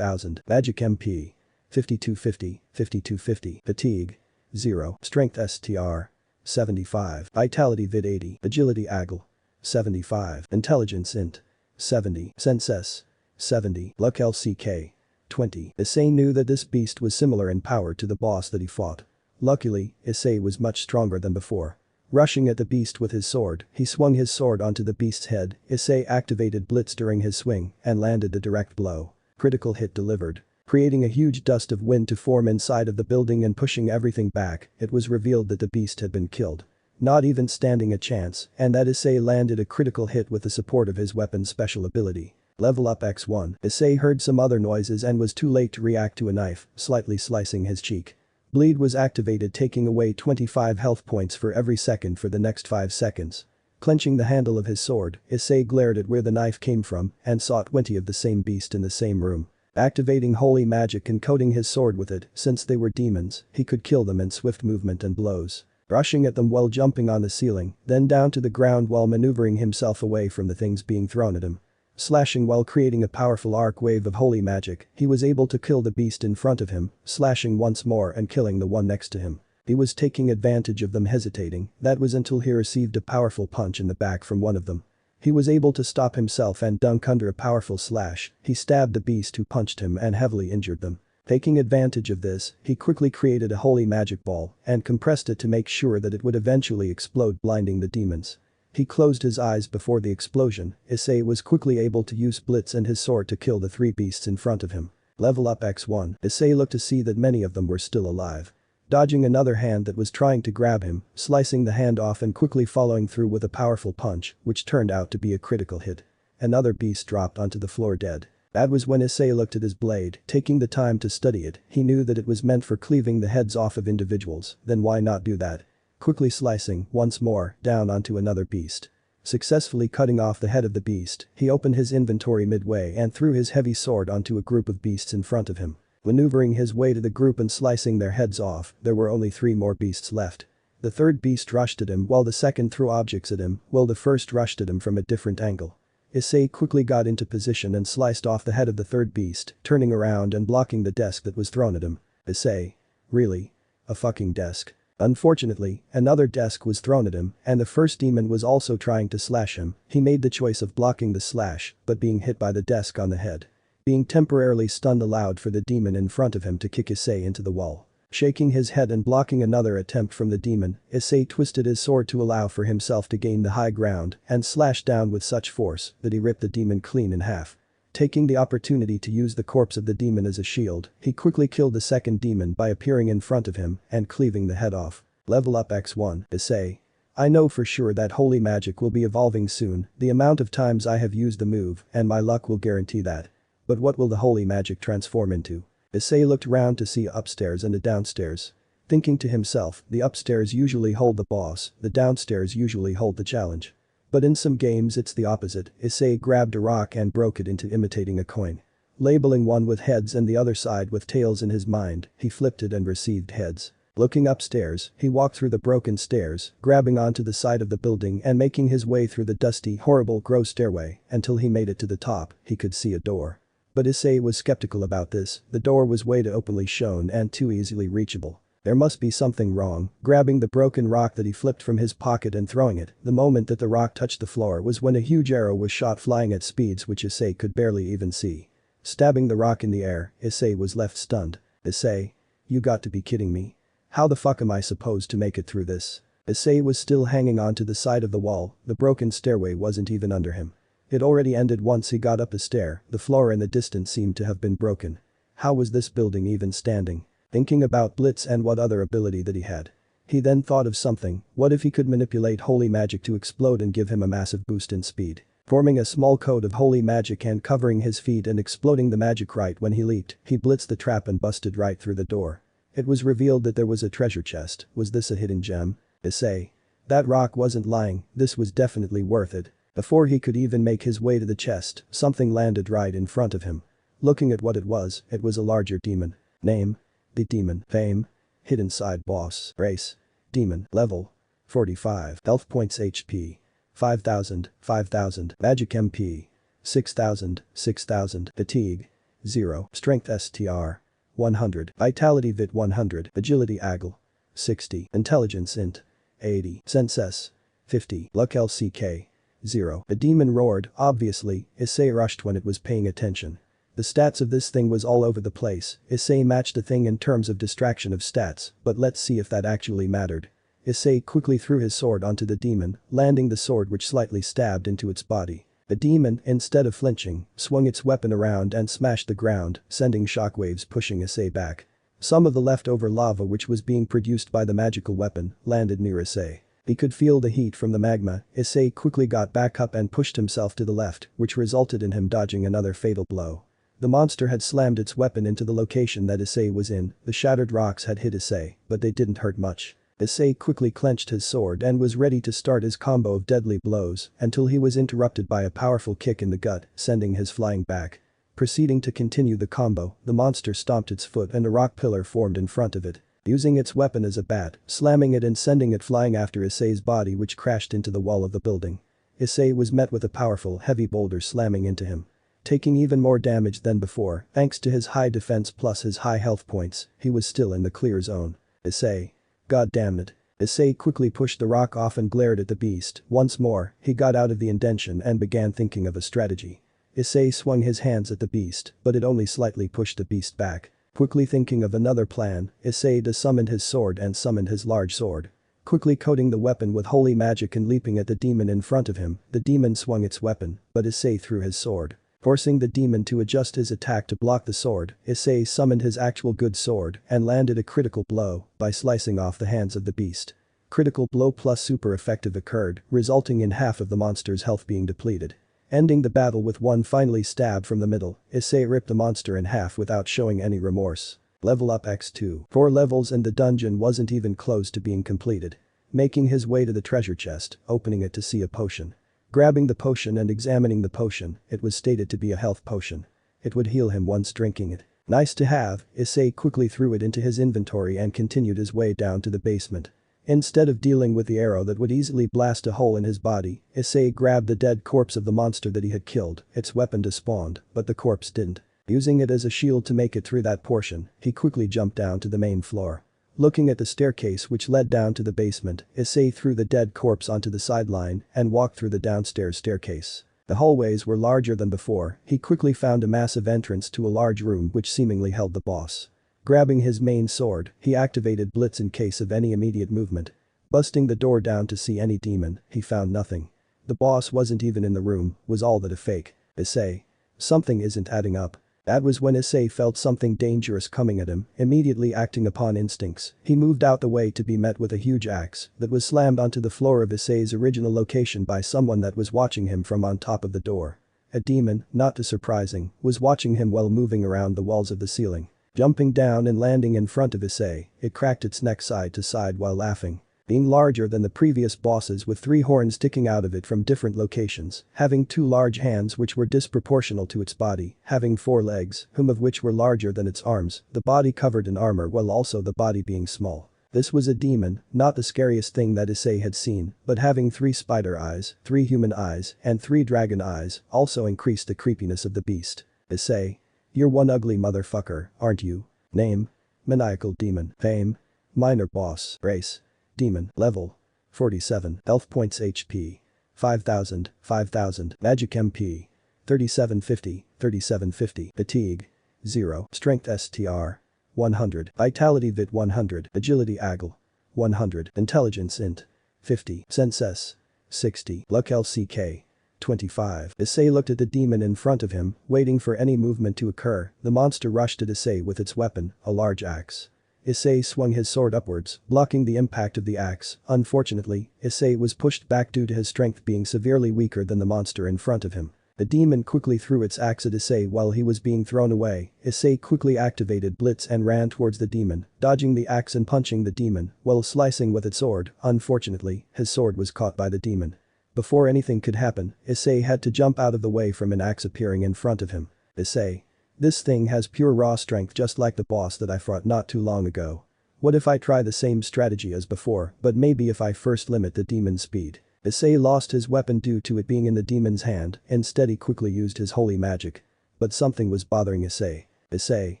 Magic MP. 5250. 5250. Fatigue. 0. Strength STR. 75. Vitality Vid 80. Agility AGL. 75. Intelligence Int. 70. Sense S. 70. Luck LCK. 20. Issei knew that this beast was similar in power to the boss that he fought. Luckily, Issei was much stronger than before. Rushing at the beast with his sword, he swung his sword onto the beast's head. Issei activated Blitz during his swing and landed a direct blow. Critical hit delivered. Creating a huge dust of wind to form inside of the building and pushing everything back, it was revealed that the beast had been killed. Not even standing a chance, and that Issei landed a critical hit with the support of his weapon's special ability. Level up X1. Issei heard some other noises and was too late to react to a knife, slightly slicing his cheek. Bleed was activated, taking away 25 health points for every second for the next 5 seconds. Clenching the handle of his sword, Issei glared at where the knife came from and saw 20 of the same beast in the same room. Activating holy magic and coating his sword with it, since they were demons, he could kill them in swift movement and blows. Rushing at them while jumping on the ceiling, then down to the ground while maneuvering himself away from the things being thrown at him. Slashing while creating a powerful arc wave of holy magic, he was able to kill the beast in front of him, slashing once more and killing the one next to him. He was taking advantage of them hesitating, that was until he received a powerful punch in the back from one of them. He was able to stop himself and dunk under a powerful slash. He stabbed the beast who punched him and heavily injured them. Taking advantage of this, he quickly created a holy magic ball and compressed it to make sure that it would eventually explode, blinding the demons. He closed his eyes before the explosion. Issei was quickly able to use Blitz and his sword to kill the 3 beasts in front of him. Level up X1. Issei looked to see that many of them were still alive. Dodging another hand that was trying to grab him, slicing the hand off and quickly following through with a powerful punch, which turned out to be a critical hit. Another beast dropped onto the floor dead. That was when Issei looked at his blade, taking the time to study it. He knew that it was meant for cleaving the heads off of individuals, then why not do that? Quickly slicing, once more, down onto another beast. Successfully cutting off the head of the beast, he opened his inventory midway and threw his heavy sword onto a group of beasts in front of him. Maneuvering his way to the group and slicing their heads off, there were only 3 more beasts left. The 3rd beast rushed at him while the 2nd threw objects at him, while the 1st rushed at him from a different angle. Issei quickly got into position and sliced off the head of the 3rd beast, turning around and blocking the desk that was thrown at him. Issei. Really? A fucking desk. Unfortunately, another desk was thrown at him, and the first demon was also trying to slash him. He made the choice of blocking the slash, but being hit by the desk on the head. Being temporarily stunned allowed for the demon in front of him to kick Issei into the wall. Shaking his head and blocking another attempt from the demon, Issei twisted his sword to allow for himself to gain the high ground and slashed down with such force that he ripped the demon clean in half. Taking the opportunity to use the corpse of the demon as a shield, he quickly killed the 2nd demon by appearing in front of him and cleaving the head off. Level up X1. Issei. I know for sure that holy magic will be evolving soon, the amount of times I have used the move and my luck will guarantee that. But what will the holy magic transform into? Issei looked around to see upstairs and a downstairs. Thinking to himself, the upstairs usually hold the boss, the downstairs usually hold the challenge. But in some games it's the opposite. Issei grabbed a rock and broke it into imitating a coin. Labeling one with heads and the other side with tails in his mind, he flipped it and received heads. Looking upstairs, he walked through the broken stairs, grabbing onto the side of the building and making his way through the dusty, horrible, gross stairway, until he made it to the top. He could see a door. But Issei was skeptical about this, the door was way too openly shown and too easily reachable. There must be something wrong. Grabbing the broken rock that he flipped from his pocket and throwing it, the moment that the rock touched the floor was when a huge arrow was shot flying at speeds which Issei could barely even see. Stabbing the rock in the air, Issei was left stunned. Issei? You got to be kidding me. How the fuck am I supposed to make it through this? Issei was still hanging onto the side of the wall, the broken stairway wasn't even under him. It already ended once he got up the stair, the floor in the distance seemed to have been broken. How was this building even standing? Thinking about Blitz and what other ability that he had. He then thought of something, what if he could manipulate holy magic to explode and give him a massive boost in speed? Forming a small cone of holy magic and covering his feet and exploding the magic right when he leaped, he blitzed the trap and busted right through the door. It was revealed that there was a treasure chest. Was this a hidden gem? Issei. That rock wasn't lying, this was definitely worth it. Before he could even make his way to the chest, something landed right in front of him. Looking at what it was a larger demon. Name? The Demon. Fame? Hidden side boss. Race? Demon. Level? 45. Health points HP. 5000, 5000. Magic MP. 6000, 6000. Fatigue. 0. Strength STR. 100. Vitality Vit 100. Agility AGL. 60. Intelligence Int. 80. Sense S. 50. Luck LCK. 0. The demon roared, obviously, Issei rushed when it was paying attention. The stats of this thing was all over the place, Issei matched the thing in terms of distraction of stats, but let's see if that actually mattered. Issei quickly threw his sword onto the demon, landing the sword which slightly stabbed into its body. The demon, instead of flinching, swung its weapon around and smashed the ground, sending shockwaves pushing Issei back. Some of the leftover lava which was being produced by the magical weapon landed near Issei. He could feel the heat from the magma. Issei quickly got back up and pushed himself to the left, which resulted in him dodging another fatal blow. The monster had slammed its weapon into the location that Issei was in, the shattered rocks had hit Issei, but they didn't hurt much. Issei quickly clenched his sword and was ready to start his combo of deadly blows until he was interrupted by a powerful kick in the gut, sending his flying back. Proceeding to continue the combo, the monster stomped its foot and a rock pillar formed in front of it. Using its weapon as a bat, slamming it and sending it flying after Issei's body which crashed into the wall of the building. Issei was met with a powerful, heavy boulder slamming into him. Taking even more damage than before, thanks to his high defense plus his high health points, he was still in the clear zone. Issei. God damn it. Issei quickly pushed the rock off and glared at the beast. Once more, he got out of the indention and began thinking of a strategy. Issei swung his hands at the beast, but it only slightly pushed the beast back. Quickly thinking of another plan, Issei summoned his sword and summoned his large sword. Quickly coating the weapon with holy magic and leaping at the demon in front of him, the demon swung its weapon, but Issei threw his sword. Forcing the demon to adjust his attack to block the sword, Issei summoned his actual good sword and landed a critical blow by slicing off the hands of the beast. Critical blow plus super effective occurred, resulting in half of the monster's health being depleted. Ending the battle with one finally stabbed from the middle, Issei ripped the monster in half without showing any remorse. Level up x2. 4 levels and the dungeon wasn't even close to being completed. Making his way to the treasure chest, opening it to see a potion. Grabbing the potion and examining the potion, it was stated to be a health potion. It would heal him once drinking it. Nice to have, Issei quickly threw it into his inventory and continued his way down to the basement. Instead of dealing with the arrow that would easily blast a hole in his body, Issei grabbed the dead corpse of the monster that he had killed, its weapon despawned, but the corpse didn't. Using it as a shield to make it through that portion, he quickly jumped down to the main floor. Looking at the staircase which led down to the basement, Issei threw the dead corpse onto the sideline and walked through the downstairs staircase. The hallways were larger than before, he quickly found a massive entrance to a large room which seemingly held the boss. Grabbing his main sword, he activated Blitz in case of any immediate movement. Busting the door down to see any demon, he found nothing. The boss wasn't even in the room, was all that a fake. Issei. Something isn't adding up. That was when Issei felt something dangerous coming at him, immediately acting upon instincts. He moved out the way to be met with a huge axe that was slammed onto the floor of Issei's original location by someone that was watching him from on top of the door. A demon, not too surprising, was watching him while moving around the walls of the ceiling. Jumping down and landing in front of Issei, it cracked its neck side to side while laughing. being larger than the previous bosses with 3 horns sticking out of it from different locations, having 2 large hands which were disproportional to its body, having 4 legs, whom of which were larger than its arms, the body covered in armor while also the body being small. This was a demon, not the scariest thing that Issei had seen, but having 3 spider eyes, 3 human eyes, and 3 dragon eyes also increased the creepiness of the beast. Issei. You're one ugly motherfucker, aren't you? Name. Maniacal demon. Fame. Minor boss. Race. Demon. Level. 47. Health points HP. 5000, 5000. Magic MP. 3750, 3750. Fatigue. 0. Strength STR. 100. Vitality Vit 100. Agility AGL. 100. Intelligence Int. 50. Sense S. 60. Luck LCK. 25. Issei looked at the demon in front of him, waiting for any movement to occur. The monster rushed at Issei with its weapon, a large axe. Issei swung his sword upwards, blocking the impact of the axe. Unfortunately, Issei was pushed back due to his strength being severely weaker than the monster in front of him. The demon quickly threw its axe at Issei while he was being thrown away. Issei quickly activated Blitz and ran towards the demon, dodging the axe and punching the demon while slicing with its sword. Unfortunately, his sword was caught by the demon. Before anything could happen, Issei had to jump out of the way from an axe appearing in front of him. Issei. This thing has pure raw strength just like the boss that I fought not too long ago. What if I try the same strategy as before, but maybe if I first limit the demon's speed? Issei lost his weapon due to it being in the demon's hand, instead he quickly used his holy magic. But something was bothering Issei. Issei.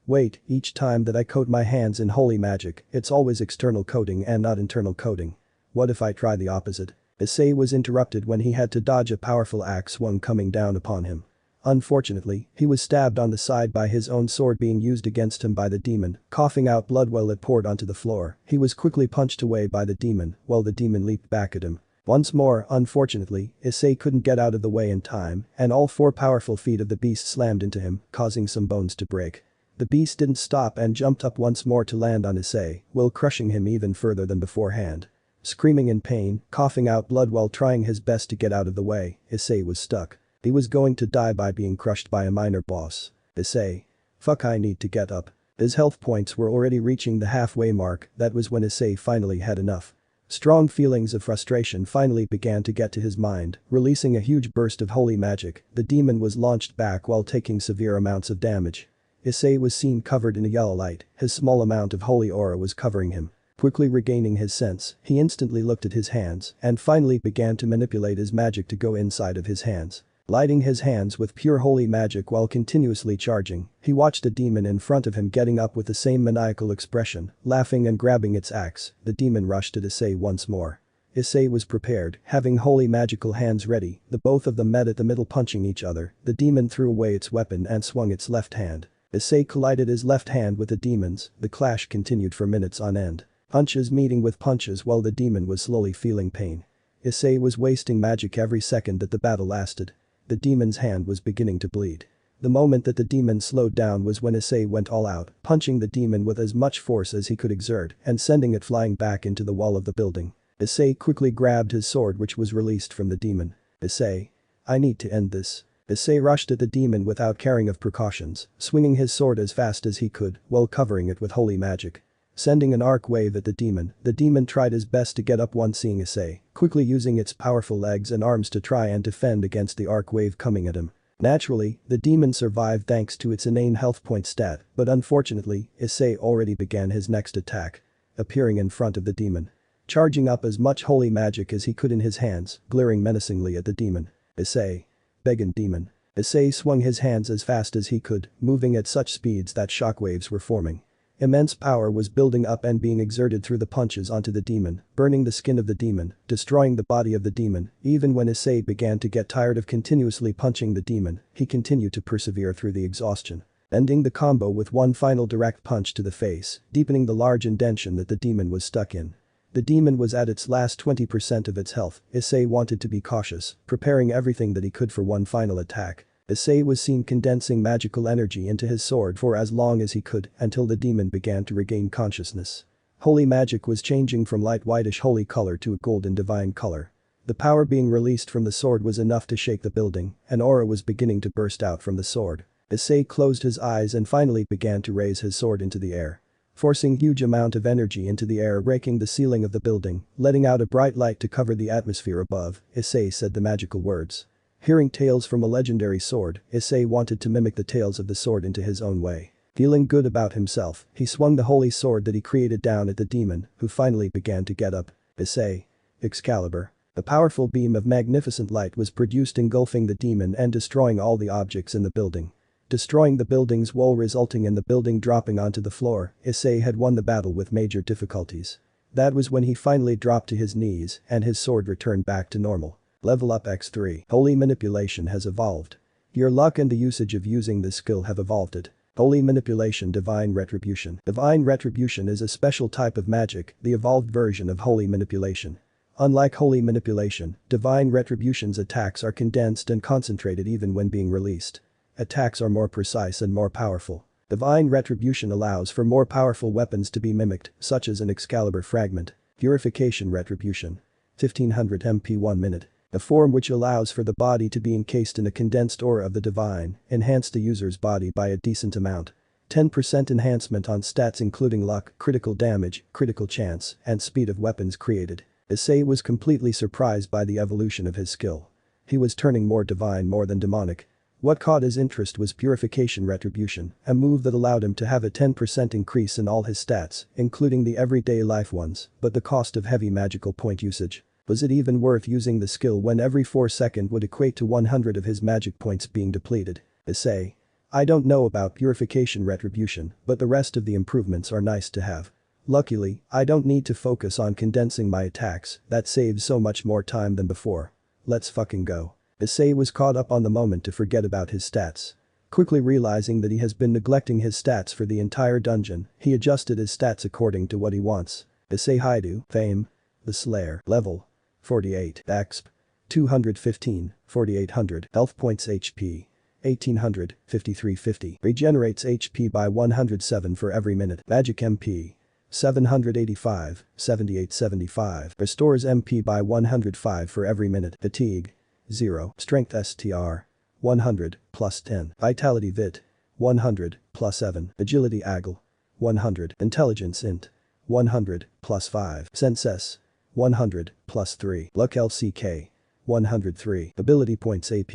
Wait, each time that I coat my hands in holy magic, it's always external coating and not internal coating. What if I try the opposite? Issei was interrupted when he had to dodge a powerful axe swung coming down upon him. Unfortunately, he was stabbed on the side by his own sword being used against him by the demon, coughing out blood while it poured onto the floor. He was quickly punched away by the demon, while the demon leaped back at him. Once more, unfortunately, Issei couldn't get out of the way in time, and all 4 powerful feet of the beast slammed into him, causing some bones to break. The beast didn't stop and jumped up once more to land on Issei, while crushing him even further than beforehand. Screaming in pain, coughing out blood while trying his best to get out of the way, Issei was stuck. He was going to die by being crushed by a minor boss. Issei. Fuck, I need to get up. His health points were already reaching the halfway mark. That was when Issei finally had enough. Strong feelings of frustration finally began to get to his mind, releasing a huge burst of holy magic. The demon was launched back while taking severe amounts of damage. Issei was seen covered in a yellow light, his small amount of holy aura was covering him. Quickly regaining his sense, he instantly looked at his hands and finally began to manipulate his magic to go inside of his hands. Lighting his hands with pure holy magic while continuously charging, he watched the demon in front of him getting up with the same maniacal expression, laughing and grabbing its axe. The demon rushed at Issei once more. Issei was prepared, having holy magical hands ready. The both of them met at the middle punching each other. The demon threw away its weapon and swung its left hand. Issei collided his left hand with the demon's. The clash continued for minutes on end. Punches meeting with punches while the demon was slowly feeling pain. Issei was wasting magic every second that the battle lasted. The demon's hand was beginning to bleed. The moment that the demon slowed down was when Issei went all out, punching the demon with as much force as he could exert and sending it flying back into the wall of the building. Issei quickly grabbed his sword which was released from the demon. Issei. I need to end this. Issei rushed at the demon without caring of precautions, swinging his sword as fast as he could while covering it with holy magic. Sending an arc wave at the demon tried his best to get up once seeing Issei, quickly using its powerful legs and arms to try and defend against the arc wave coming at him. Naturally, the demon survived thanks to its inane health point stat, but unfortunately, Issei already began his next attack. Appearing in front of the demon. Charging up as much holy magic as he could in his hands, glaring menacingly at the demon. Issei. Begging demon. Issei swung his hands as fast as he could, moving at such speeds that shockwaves were forming. Immense power was building up and being exerted through the punches onto the demon, burning the skin of the demon, destroying the body of the demon. Even when Issei began to get tired of continuously punching the demon, he continued to persevere through the exhaustion. Ending the combo with one final direct punch to the face, deepening the large indentation that the demon was stuck in. The demon was at its last 20% of its health. Issei wanted to be cautious, preparing everything that he could for one final attack. Issei was seen condensing magical energy into his sword for as long as he could until the demon began to regain consciousness. Holy magic was changing from light whitish holy color to a golden divine color. The power being released from the sword was enough to shake the building, an aura was beginning to burst out from the sword. Issei closed his eyes and finally began to raise his sword into the air. forcing huge amount of energy into the air, raking the ceiling of the building, letting out a bright light to cover the atmosphere above. Issei said the magical words. Hearing tales from a legendary sword, Issei wanted to mimic the tales of the sword into his own way. Feeling good about himself, he swung the holy sword that he created down at the demon, who finally began to get up. Issei. Excalibur. A powerful beam of magnificent light was produced, engulfing the demon and destroying all the objects in the building. Destroying the building's wall, resulting in the building dropping onto the floor. Issei had won the battle with major difficulties. That was when he finally dropped to his knees and his sword returned back to normal. Level up x3. Holy manipulation has evolved. Your luck and the usage of using this skill have evolved it. Holy manipulation. Divine retribution. Divine retribution is a special type of magic, the evolved version of holy manipulation. Unlike holy manipulation, divine retribution's attacks are condensed and concentrated even when being released. Attacks are more precise and more powerful. Divine retribution allows for more powerful weapons to be mimicked, such as an Excalibur fragment. Purification retribution. 1500 MP 1 minute. A form which allows for the body to be encased in a condensed aura of the divine, enhance the user's body by a decent amount. 10% enhancement on stats including luck, critical damage, critical chance, and speed of weapons created. Issei was completely surprised by the evolution of his skill. He was turning more divine more than demonic. What caught his interest was Purification Retribution, a move that allowed him to have a 10% increase in all his stats, including the everyday life ones, but the cost of heavy magical point usage. Was it even worth using the skill when every 4 seconds would equate to 100 of his magic points being depleted? Issei. I don't know about Purification Retribution, but the rest of the improvements are nice to have. Luckily, I don't need to focus on condensing my attacks, that saves so much more time than before. Let's fucking go. Issei was caught up on the moment to forget about his stats. Quickly realizing that he has been neglecting his stats for the entire dungeon, he adjusted his stats according to what he wants. Issei Hyoudou, Fame. The Slayer, Level. 48, Exp. 215, 4800, Health Points HP. 1800, 5350. Regenerates HP by 107 for every minute. Magic MP. 785, 7875. Restores MP by 105 for every minute. Fatigue. 0. Strength STR. 100, plus 10. Vitality Vit. 100, plus 7. Agility AGL. 100. Intelligence Int. 100, plus 5. Sense S. 100, plus 3. Luck LCK. 103. Ability Points AP.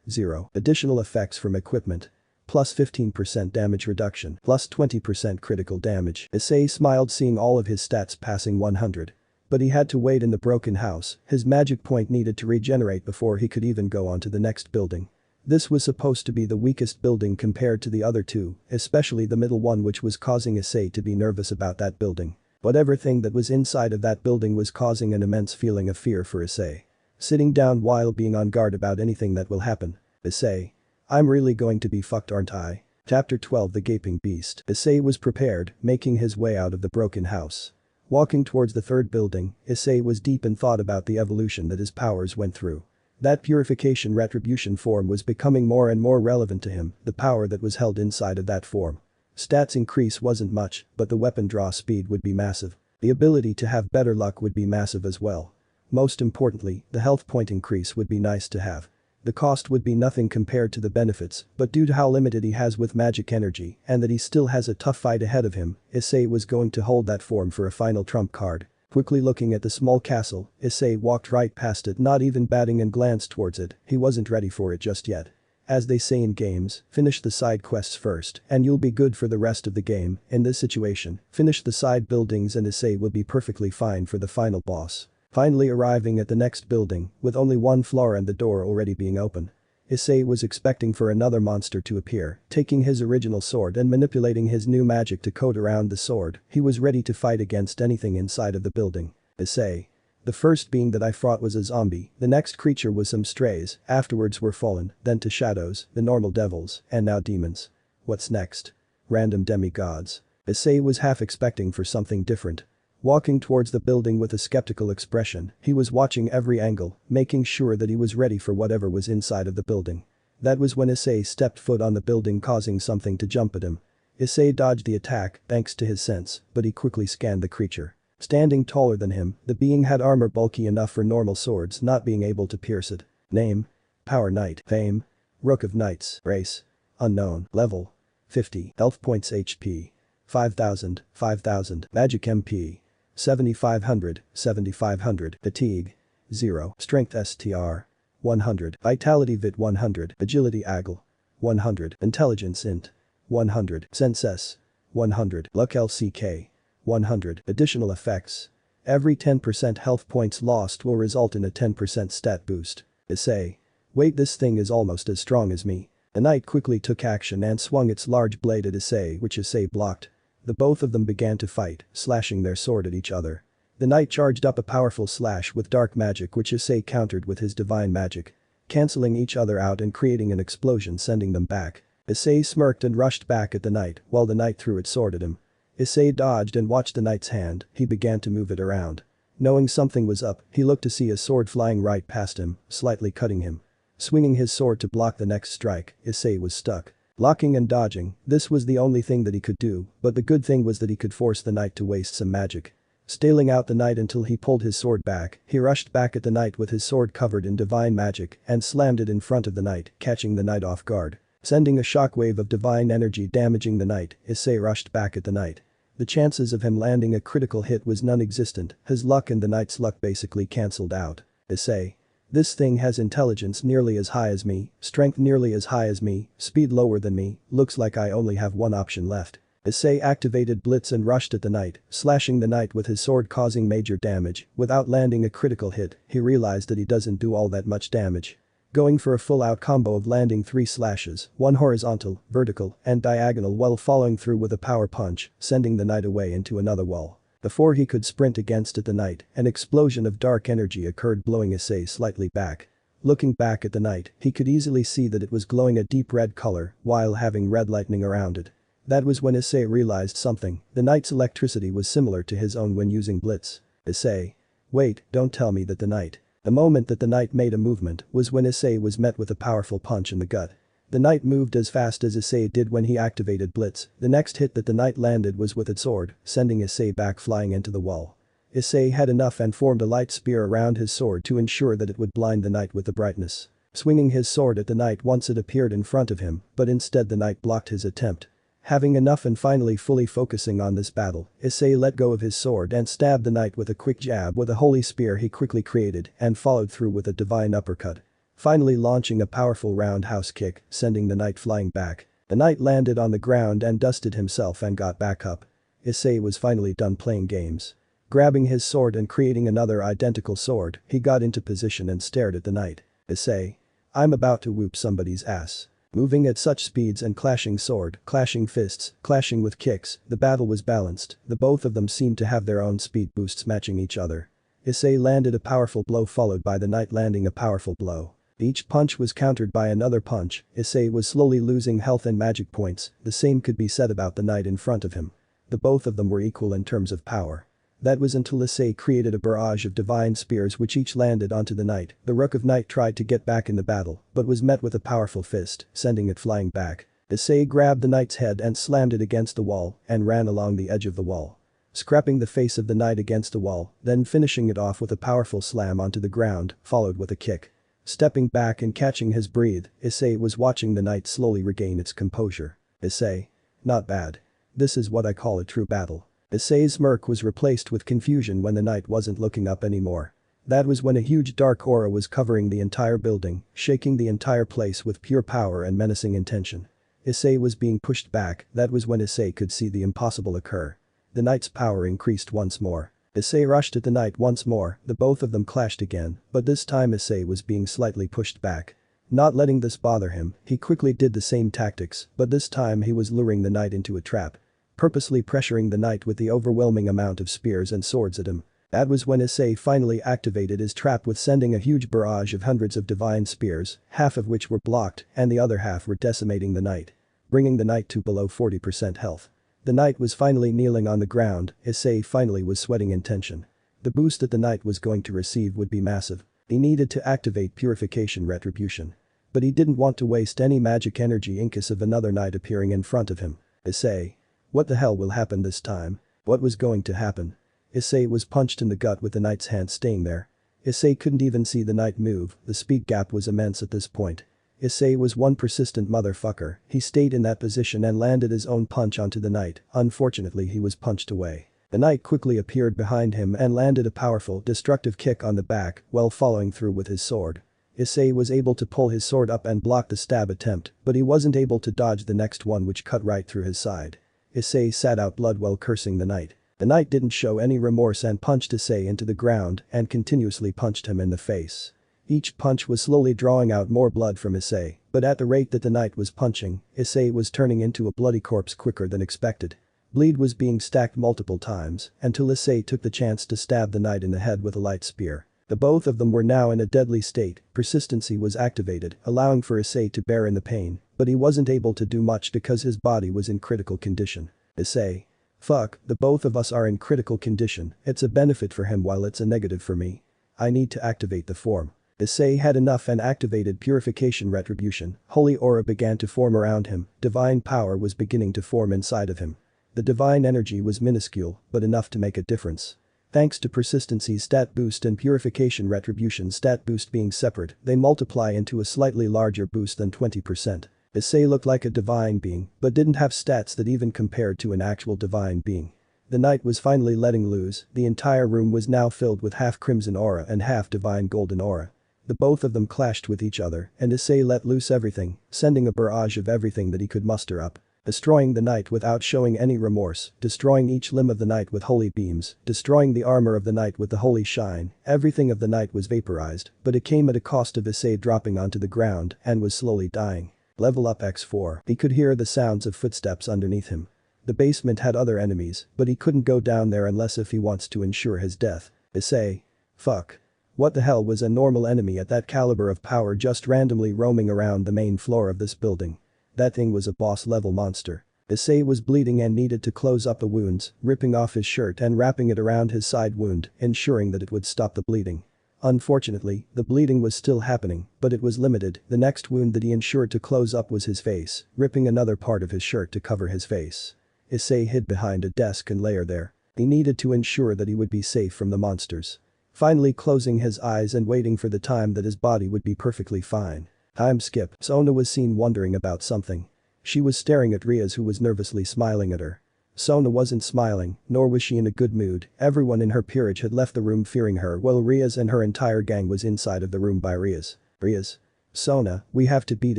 0. Additional effects from equipment. Plus 15% damage reduction. Plus 20% critical damage. Issei smiled seeing all of his stats passing 100. But he had to wait in the broken house, his magic point needed to regenerate before he could even go on to the next building. This was supposed to be the weakest building compared to the other two, especially the middle one, which was causing Issei to be nervous about that building. But everything that was inside of that building was causing an immense feeling of fear for Issei. Sitting down while being on guard about anything that will happen. Issei. I'm really going to be fucked, aren't I? Chapter 12 The Gaping Beast. Issei was prepared, making his way out of the broken house. Walking towards the third building, Issei was deep in thought about the evolution that his powers went through. That Purification Retribution form was becoming more and more relevant to him, the power that was held inside of that form. Stats increase wasn't much, but the weapon draw speed would be massive. The ability to have better luck would be massive as well. Most importantly, the health point increase would be nice to have. The cost would be nothing compared to the benefits, but due to how limited he has with magic energy and that he still has a tough fight ahead of him, Issei was going to hold that form for a final trump card. Quickly looking at the small castle, Issei walked right past it, not even batting and glanced towards it. He wasn't ready for it just yet. As they say in games, finish the side quests first and you'll be good for the rest of the game. In this situation, finish the side buildings and Issei will be perfectly fine for the final boss. Finally arriving at the next building, with only one floor and the door already being open. Issei was expecting for another monster to appear, taking his original sword and manipulating his new magic to coat around the sword. He was ready to fight against anything inside of the building. Issei. The first being that I fought was a zombie, the next creature was some strays, afterwards were fallen, then to shadows, the normal devils, and now demons. What's next? Random demigods. Issei was half expecting for something different. Walking towards the building with a skeptical expression, he was watching every angle, making sure that he was ready for whatever was inside of the building. That was when Issei stepped foot on the building, causing something to jump at him. Issei dodged the attack thanks to his sense, but he quickly scanned the creature. Standing taller than him, the being had armor bulky enough for normal swords not being able to pierce it. Name. Power Knight. Fame. Rook of Knights. Race. Unknown. Level. 50. Health points HP. 5000, 5000. Magic MP. 7500, 7500. Fatigue. 0. Strength STR. 100. Vitality Vit 100. Agility AGL. 100. Intelligence Int. 100. Sense S. 100. Luck LCK. 100. Additional effects. Every 10% health points lost will result in a 10% stat boost. Issei. Wait, this thing is almost as strong as me. The knight quickly took action and swung its large blade at Issei, which Issei blocked. The both of them began to fight, slashing their sword at each other. The knight charged up a powerful slash with dark magic which Issei countered with his divine magic, cancelling each other out and creating an explosion sending them back. Issei smirked and rushed back at the knight while the knight threw its sword at him. Issei dodged and watched the knight's hand, he began to move it around. Knowing something was up, he looked to see a sword flying right past him, slightly cutting him. Swinging his sword to block the next strike, Issei was stuck. Locking and dodging, this was the only thing that he could do, but the good thing was that he could force the knight to waste some magic. Staling out the knight until he pulled his sword back, he rushed back at the knight with his sword covered in divine magic and slammed it in front of the knight, catching the knight off guard. Sending a shockwave of divine energy damaging the knight, Issei rushed back at the knight. The chances of him landing a critical hit was non-existent, his luck and the knight's luck basically cancelled out. Issei. This thing has intelligence nearly as high as me, strength nearly as high as me, speed lower than me, looks like I only have one option left. Issei activated Blitz and rushed at the knight, slashing the knight with his sword causing major damage. Without landing a critical hit, he realized that he doesn't do all that much damage. Going for a full-out combo of landing 3 slashes, one horizontal, vertical, and diagonal while following through with a power punch, sending the knight away into another wall. Before he could sprint against it the knight, an explosion of dark energy occurred blowing Issei slightly back. Looking back at the knight, he could easily see that it was glowing a deep red color while having red lightning around it. That was when Issei realized something, the knight's electricity was similar to his own when using Blitz. Issei. Wait, don't tell me that the knight. The moment that the knight made a movement was when Issei was met with a powerful punch in the gut. The knight moved as fast as Issei did when he activated Blitz. The next hit that the knight landed was with its sword, sending Issei back flying into the wall. Issei had enough and formed a light spear around his sword to ensure that it would blind the knight with the brightness. Swinging his sword at the knight once it appeared in front of him, but instead the knight blocked his attempt. Having enough and finally fully focusing on this battle, Issei let go of his sword and stabbed the knight with a quick jab with a holy spear he quickly created and followed through with a divine uppercut. Finally launching a powerful roundhouse kick, sending the knight flying back. The knight landed on the ground and dusted himself and got back up. Issei was finally done playing games. Grabbing his sword and creating another identical sword, he got into position and stared at the knight. Issei. I'm about to whoop somebody's ass. Moving at such speeds and clashing sword, clashing fists, clashing with kicks, the battle was balanced, the both of them seemed to have their own speed boosts matching each other. Issei landed a powerful blow followed by the knight landing a powerful blow. Each punch was countered by another punch, Issei was slowly losing health and magic points, the same could be said about the knight in front of him. The both of them were equal in terms of power. That was until Issei created a barrage of divine spears which each landed onto the knight. The Rook of Knight tried to get back in the battle, but was met with a powerful fist, sending it flying back. Issei grabbed the knight's head and slammed it against the wall and ran along the edge of the wall. Scrapping the face of the knight against the wall, then finishing it off with a powerful slam onto the ground, followed with a kick. Stepping back and catching his breath, Issei was watching the knight slowly regain its composure. Issei. Not bad. This is what I call a true battle. Issei's smirk was replaced with confusion when the knight wasn't looking up anymore. That was when a huge dark aura was covering the entire building, shaking the entire place with pure power and menacing intention. Issei was being pushed back, that was when Issei could see the impossible occur. The knight's power increased once more. Issei rushed at the knight once more, the both of them clashed again, but this time Issei was being slightly pushed back. Not letting this bother him, he quickly did the same tactics, but this time he was luring the knight into a trap. Purposely pressuring the knight with the overwhelming amount of spears and swords at him. That was when Issei finally activated his trap with sending a huge barrage of hundreds of divine spears, half of which were blocked and the other half were decimating the knight. Bringing the knight to below 40% health. The knight was finally kneeling on the ground, Issei finally was sweating in tension. The boost that the knight was going to receive would be massive. He needed to activate Purification Retribution. But he didn't want to waste any magic energy in case of another knight appearing in front of him. Issei. What the hell will happen this time? What was going to happen? Issei was punched in the gut with the knight's hand staying there. Issei couldn't even see the knight move, the speed gap was immense at this point. Issei was one persistent motherfucker, he stayed in that position and landed his own punch onto the knight, unfortunately he was punched away. The knight quickly appeared behind him and landed a powerful, destructive kick on the back while following through with his sword. Issei was able to pull his sword up and block the stab attempt, but he wasn't able to dodge the next one which cut right through his side. Issei sat out blood while cursing the knight. The knight didn't show any remorse and punched Issei into the ground and continuously punched him in the face. Each punch was slowly drawing out more blood from Issei, but at the rate that the knight was punching, Issei was turning into a bloody corpse quicker than expected. Bleed was being stacked multiple times until Issei took the chance to stab the knight in the head with a light spear. The both of them were now in a deadly state, persistency was activated, allowing for Issei to bear in the pain, but he wasn't able to do much because his body was in critical condition. Issei. Fuck, the both of us are in critical condition, it's a benefit for him while it's a negative for me. I need to activate the form. Issei had enough and activated Purification Retribution, holy aura began to form around him, divine power was beginning to form inside of him. The divine energy was minuscule, but enough to make a difference. Thanks to Persistency's stat boost and Purification Retribution stat boost being separate, they multiply into a slightly larger boost than 20%. Issei looked like a divine being, but didn't have stats that even compared to an actual divine being. The knight was finally letting loose, the entire room was now filled with half crimson aura and half divine golden aura. The both of them clashed with each other, and Issei let loose everything, sending a barrage of everything that he could muster up. Destroying the knight without showing any remorse, destroying each limb of the knight with holy beams, destroying the armor of the knight with the holy shine, everything of the knight was vaporized, but it came at a cost of Issei dropping onto the ground and was slowly dying. Level up x4. He could hear the sounds of footsteps underneath him. The basement had other enemies, but he couldn't go down there unless if he wants to ensure his death. Issei. Fuck. What the hell was a normal enemy at that caliber of power just randomly roaming around the main floor of this building? That thing was a boss-level monster. Issei was bleeding and needed to close up the wounds, ripping off his shirt and wrapping it around his side wound, ensuring that it would stop the bleeding. Unfortunately, the bleeding was still happening, but it was limited. The next wound that he ensured to close up was his face, ripping another part of his shirt to cover his face. Issei hid behind a desk and lay there. He needed to ensure that he would be safe from the monsters. Finally closing his eyes and waiting for the time that his body would be perfectly fine. Time skip. Sona was seen wondering about something. She was staring at Rias who was nervously smiling at her. Sona wasn't smiling, nor was she in a good mood, everyone in her peerage had left the room fearing her while Rias and her entire gang was inside of the room by Rias. Rias. Sona, we have to beat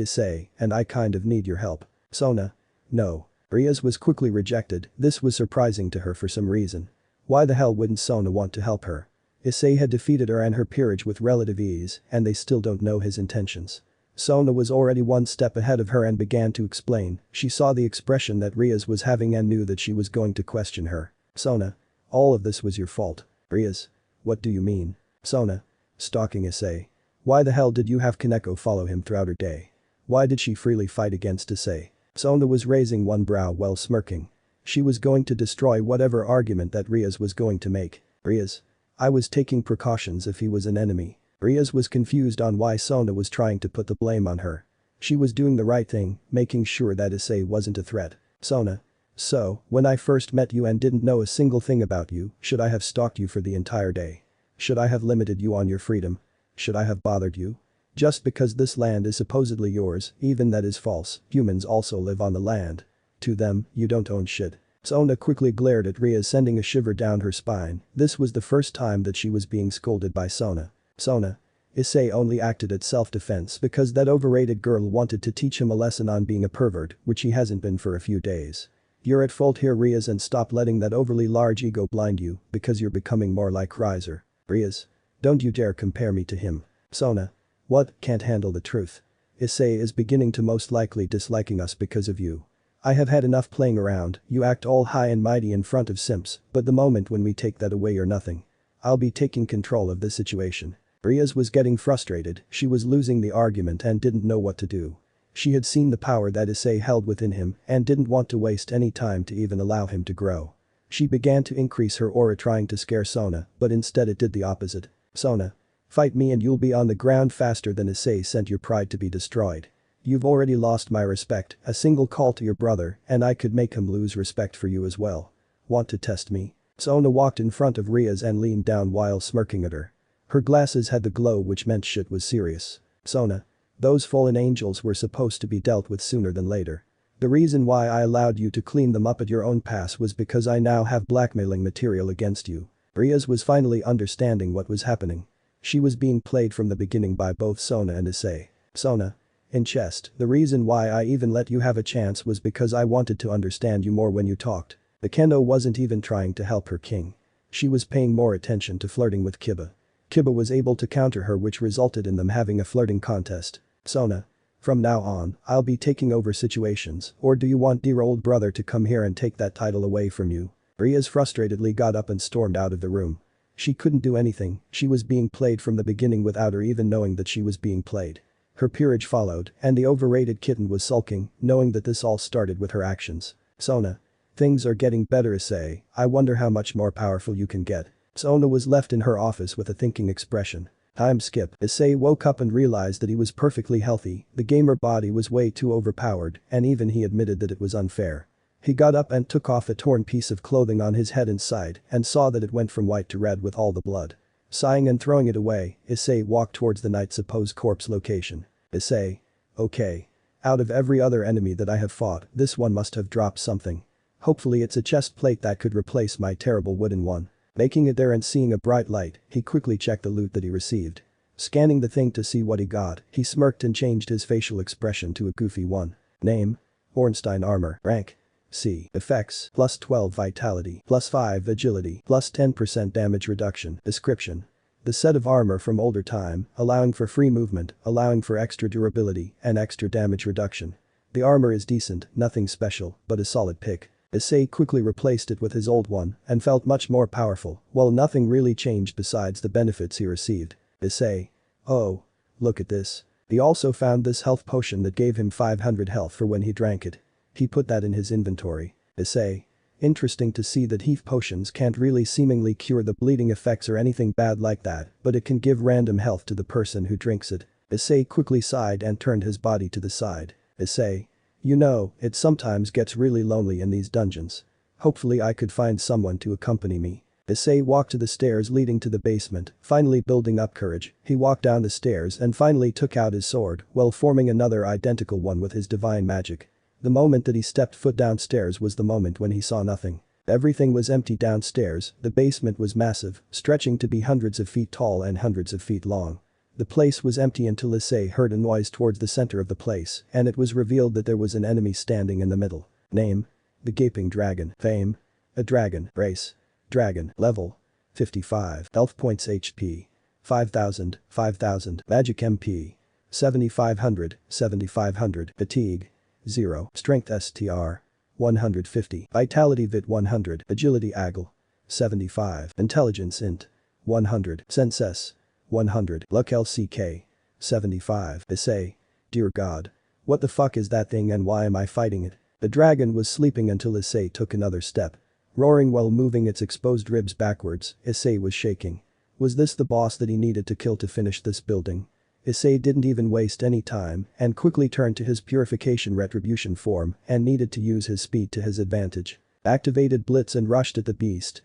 Issei, and I kind of need your help. Sona. No. Rias was quickly rejected, this was surprising to her for some reason. Why the hell wouldn't Sona want to help her? Issei had defeated her and her peerage with relative ease, and they still don't know his intentions. Sona was already one step ahead of her and began to explain, she saw the expression that Rias was having and knew that she was going to question her. Sona. All of this was your fault. Rias. What do you mean? Sona. Stalking Issei. Why the hell did you have Kaneko follow him throughout her day? Why did she freely fight against Issei? Sona was raising one brow while smirking. She was going to destroy whatever argument that Rias was going to make. Rias. I was taking precautions if he was an enemy. Rias was confused on why Sona was trying to put the blame on her. She was doing the right thing, making sure that Issei wasn't a threat. Sona. So, when I first met you and didn't know a single thing about you, should I have stalked you for the entire day? Should I have limited you on your freedom? Should I have bothered you? Just because this land is supposedly yours, even that is false, humans also live on the land. To them, you don't own shit. Sona quickly glared at Rias, sending a shiver down her spine. This was the first time that she was being scolded by Sona. Sona. Issei only acted at self-defense because that overrated girl wanted to teach him a lesson on being a pervert, which he hasn't been for a few days. You're at fault here, Rias, and stop letting that overly large ego blind you, because you're becoming more like Riser. Rias. Don't you dare compare me to him. Sona. What? Can't handle the truth. Issei is beginning to most likely disliking us because of you. I have had enough playing around, you act all high and mighty in front of simps, but the moment when we take that away you're nothing. I'll be taking control of this situation. Rias was getting frustrated, she was losing the argument and didn't know what to do. She had seen the power that Issei held within him and didn't want to waste any time to even allow him to grow. She began to increase her aura trying to scare Sona, but instead it did the opposite. Sona. Fight me and you'll be on the ground faster than Issei sent your pride to be destroyed. You've already lost my respect, a single call to your brother and I could make him lose respect for you as well. Want to test me? Sona walked in front of Rias and leaned down while smirking at her. Her glasses had the glow which meant shit was serious. Sona. Those fallen angels were supposed to be dealt with sooner than later. The reason why I allowed you to clean them up at your own pace was because I now have blackmailing material against you. Rias was finally understanding what was happening. She was being played from the beginning by both Sona and Issei. Sona. In chest, the reason why I even let you have a chance was because I wanted to understand you more when you talked. The Kendo wasn't even trying to help her king. She was paying more attention to flirting with Kiba. Kiba was able to counter her, which resulted in them having a flirting contest. Sona. From now on, I'll be taking over situations, or do you want dear old brother to come here and take that title away from you? Rias frustratedly got up and stormed out of the room. She couldn't do anything, she was being played from the beginning without her even knowing that she was being played. Her peerage followed, and the overrated kitten was sulking, knowing that this all started with her actions. Sona. Things are getting better, Issei, I wonder how much more powerful you can get. Sona was left in her office with a thinking expression. Time skip. Issei woke up and realized that he was perfectly healthy, the gamer body was way too overpowered, and even he admitted that it was unfair. He got up and took off a torn piece of clothing on his head and side and saw that it went from white to red with all the blood. Sighing and throwing it away, Issei walked towards the knight's supposed corpse location. Issei. Okay. Out of every other enemy that I have fought, this one must have dropped something. Hopefully it's a chest plate that could replace my terrible wooden one. Making it there and seeing a bright light, he quickly checked the loot that he received. Scanning the thing to see what he got, he smirked and changed his facial expression to a goofy one. Name. Ornstein armor. Rank. C. Effects, plus 12 vitality, plus 5 agility, plus 10% damage reduction. Description. The set of armor from older time, allowing for free movement, allowing for extra durability, and extra damage reduction. The armor is decent, nothing special, but a solid pick. Issei quickly replaced it with his old one and felt much more powerful, while nothing really changed besides the benefits he received. Issei. Oh. Look at this. He also found this health potion that gave him 500 health for when he drank it. He put that in his inventory. Issei. Interesting to see that heath potions can't really seemingly cure the bleeding effects or anything bad like that, but it can give random health to the person who drinks it. Issei quickly sighed and turned his body to the side. Issei. You know, it sometimes gets really lonely in these dungeons. Hopefully I could find someone to accompany me. Issei walked to the stairs leading to the basement, finally building up courage. He walked down the stairs and finally took out his sword while forming another identical one with his divine magic. The moment that he stepped foot downstairs was the moment when he saw nothing. Everything was empty downstairs, the basement was massive, stretching to be hundreds of feet tall and hundreds of feet long. The place was empty until Issei heard a noise towards the center of the place, and it was revealed that there was an enemy standing in the middle. Name. The Gaping Dragon. Fame. A dragon. Race. Dragon. Level. 55. Health points HP. 5000, 5000. Magic MP. 7500, 7500. Fatigue. 0. Strength STR. 150. Vitality Vit 100. Agility AGL. 75. Intelligence Int. 100. Sense S. 100. Luck LCK. 75. Issei. Dear God. What the fuck is that thing and why am I fighting it? The dragon was sleeping until Issei took another step. Roaring while moving its exposed ribs backwards, Issei was shaking. Was this the boss that he needed to kill to finish this building? Issei didn't even waste any time and quickly turned to his purification retribution form and needed to use his speed to his advantage. Activated Blitz and rushed at the beast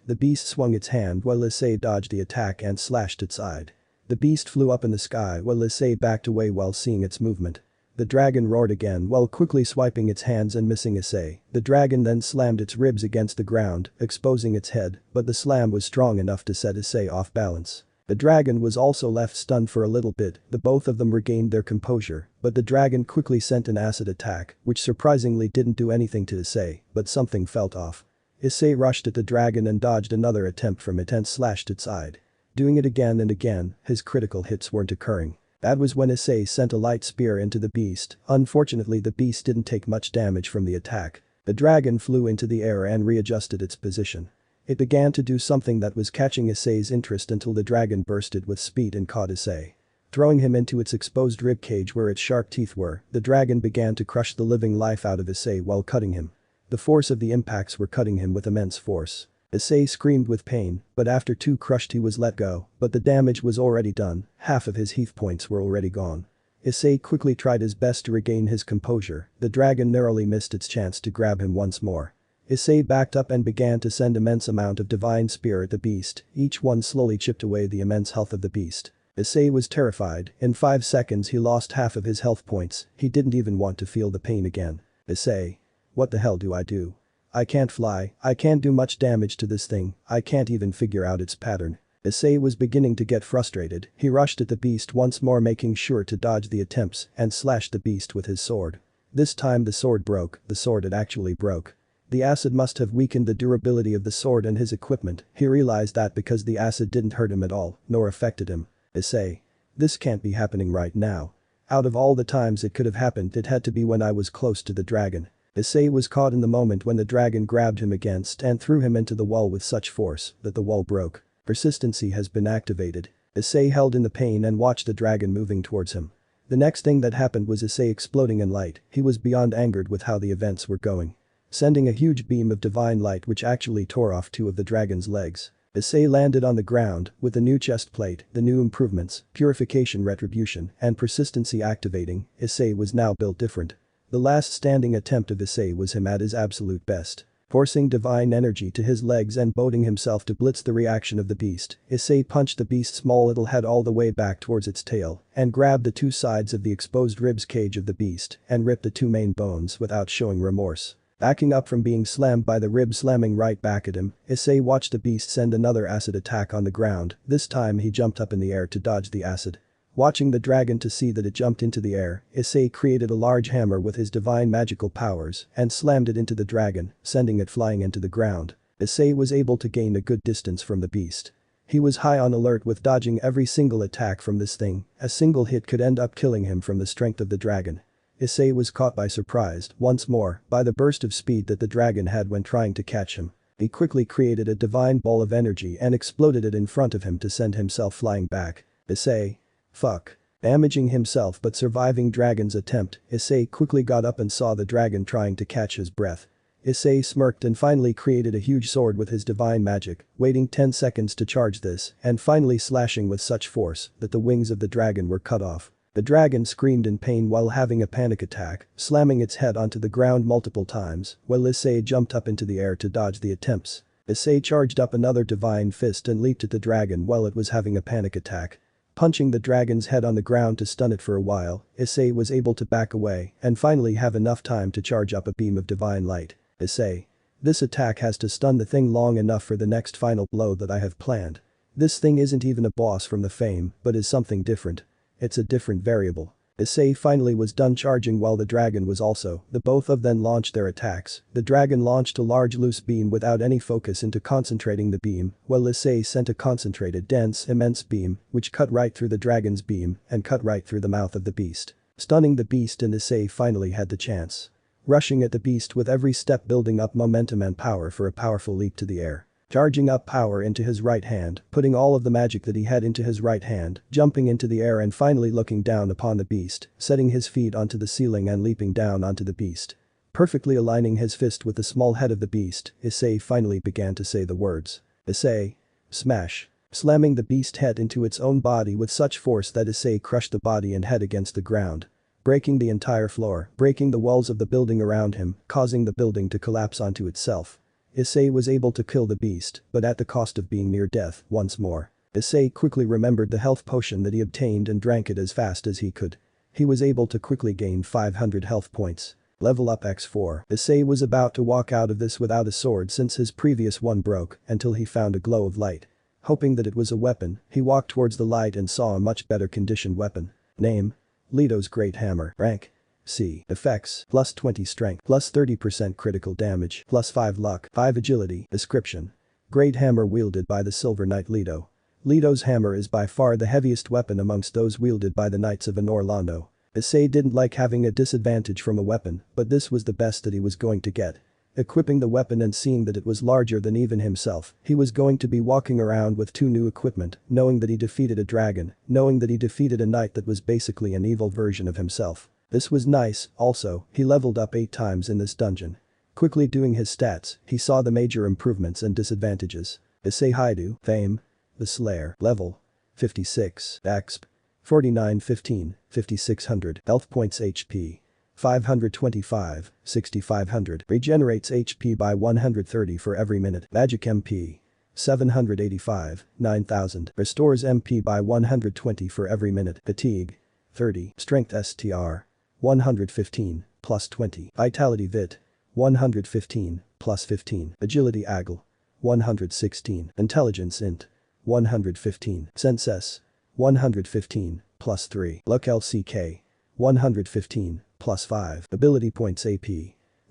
swung its hand while Issei dodged the attack and slashed its side. The beast flew up in the sky while Issei backed away while seeing its movement. The dragon roared again while quickly swiping its hands and missing Issei. The dragon then slammed its ribs against the ground, exposing its head, but the slam was strong enough to set Issei off balance. The dragon was also left stunned for a little bit, the both of them regained their composure, but the dragon quickly sent an acid attack, which surprisingly didn't do anything to Issei, but something felt off. Issei rushed at the dragon and dodged another attempt from it and slashed its side. Doing it again and again, his critical hits weren't occurring. That was when Issei sent a light spear into the beast. Unfortunately the beast didn't take much damage from the attack. The dragon flew into the air and readjusted its position. It began to do something that was catching Issei's interest until the dragon bursted with speed and caught Issei. Throwing him into its exposed ribcage where its sharp teeth were, the dragon began to crush the living life out of Issei while cutting him. The force of the impacts were cutting him with immense force. Issei screamed with pain, but after two crushed he was let go, but the damage was already done, half of his heath points were already gone. Issei quickly tried his best to regain his composure, the dragon narrowly missed its chance to grab him once more. Issei backed up and began to send immense amount of divine spear at the beast, each one slowly chipped away the immense health of the beast. Issei was terrified. In 5 seconds he lost half of his health points. He didn't even want to feel the pain again. Issei. What the hell do I do? I can't fly, I can't do much damage to this thing, I can't even figure out its pattern. Issei was beginning to get frustrated. He rushed at the beast once more, making sure to dodge the attempts, and slashed the beast with his sword. This time the sword broke. The sword had actually broke. The acid must have weakened the durability of the sword and his equipment. He realized that because the acid didn't hurt him at all, nor affected him. Issei. This can't be happening right now. Out of all the times it could have happened, it had to be when I was close to the dragon. Issei was caught in the moment when the dragon grabbed him against and threw him into the wall with such force that the wall broke. Persistency has been activated. Issei held in the pain and watched the dragon moving towards him. The next thing that happened was Issei exploding in light. He was beyond angered with how the events were going. Sending a huge beam of divine light which actually tore off 2 of the dragon's legs. Issei landed on the ground with the new chest plate, the new improvements, purification retribution, and persistency activating. Issei was now built different. The last standing attempt of Issei was him at his absolute best. Forcing divine energy to his legs and boating himself to blitz the reaction of the beast, Issei punched the beast's small little head all the way back towards its tail and grabbed the 2 sides of the exposed ribs cage of the beast and ripped the 2 main bones without showing remorse. Backing up from being slammed by the rib slamming right back at him, Issei watched the beast send another acid attack on the ground. This time he jumped up in the air to dodge the acid. Watching the dragon to see that it jumped into the air, Issei created a large hammer with his divine magical powers and slammed it into the dragon, sending it flying into the ground. Issei was able to gain a good distance from the beast. He was high on alert with dodging every single attack from this thing. A single hit could end up killing him from the strength of the dragon. Issei was caught by surprise, once more, by the burst of speed that the dragon had when trying to catch him. He quickly created a divine ball of energy and exploded it in front of him to send himself flying back. Issei. Fuck. Damaging himself but surviving dragon's attempt, Issei quickly got up and saw the dragon trying to catch his breath. Issei smirked and finally created a huge sword with his divine magic, waiting 10 seconds to charge this and finally slashing with such force that the wings of the dragon were cut off. The dragon screamed in pain while having a panic attack, slamming its head onto the ground multiple times while Issei jumped up into the air to dodge the attempts. Issei charged up another divine fist and leaped at the dragon while it was having a panic attack. Punching the dragon's head on the ground to stun it for a while, Issei was able to back away and finally have enough time to charge up a beam of divine light. Issei. This attack has to stun the thing long enough for the next final blow that I have planned. This thing isn't even a boss from the fame, but is something different. It's a different variable. Issei finally was done charging while the dragon was also. The both of them launched their attacks. The dragon launched a large loose beam without any focus into concentrating the beam, while Issei sent a concentrated dense immense beam which cut right through the dragon's beam and cut right through the mouth of the beast. Stunning the beast, and Issei finally had the chance. Rushing at the beast with every step, building up momentum and power for a powerful leap to the air. Charging up power into his right hand, putting all of the magic that he had into his right hand, jumping into the air and finally looking down upon the beast, setting his feet onto the ceiling and leaping down onto the beast. Perfectly aligning his fist with the small head of the beast, Issei finally began to say the words. Issei. Smash. Slamming the beast head into its own body with such force that Issei crushed the body and head against the ground. Breaking the entire floor, breaking the walls of the building around him, causing the building to collapse onto itself. Issei was able to kill the beast, but at the cost of being near death once more. Issei quickly remembered the health potion that he obtained and drank it as fast as he could. He was able to quickly gain 500 health points. Level up x4. Issei was about to walk out of this without a sword since his previous one broke until he found a glow of light. Hoping that it was a weapon, he walked towards the light and saw a much better conditioned weapon. Name. Ledo's Great Hammer. Rank. C. Effects, plus 20 strength, plus 30% critical damage, plus 5 luck, 5 agility. Description. Great hammer wielded by the Silver Knight Ledo. Ledo's hammer is by far the heaviest weapon amongst those wielded by the Knights of Orlando. Issei didn't like having a disadvantage from a weapon, but this was the best that he was going to get. Equipping the weapon and seeing that it was larger than even himself, he was going to be walking around with 2 new equipment, knowing that he defeated a dragon, knowing that he defeated a knight that was basically an evil version of himself. This was nice. Also, he leveled up 8 times in this dungeon. Quickly doing his stats, he saw the major improvements and disadvantages. Issei Hyoudou, Fame. The Slayer, level 56, exp. 4915, 5600, health points HP. 525, 6500, regenerates HP by 130 for every minute, magic MP. 785, 9000. Restores MP by 120 for every minute. Fatigue. 30. Strength STR. 115, plus 20. Vitality Vit. 115, plus 15. Agility AGL. 116. Intelligence Int. 115. Sense S. 115, plus 3. Luck LCK. 115, plus 5. Ability points AP.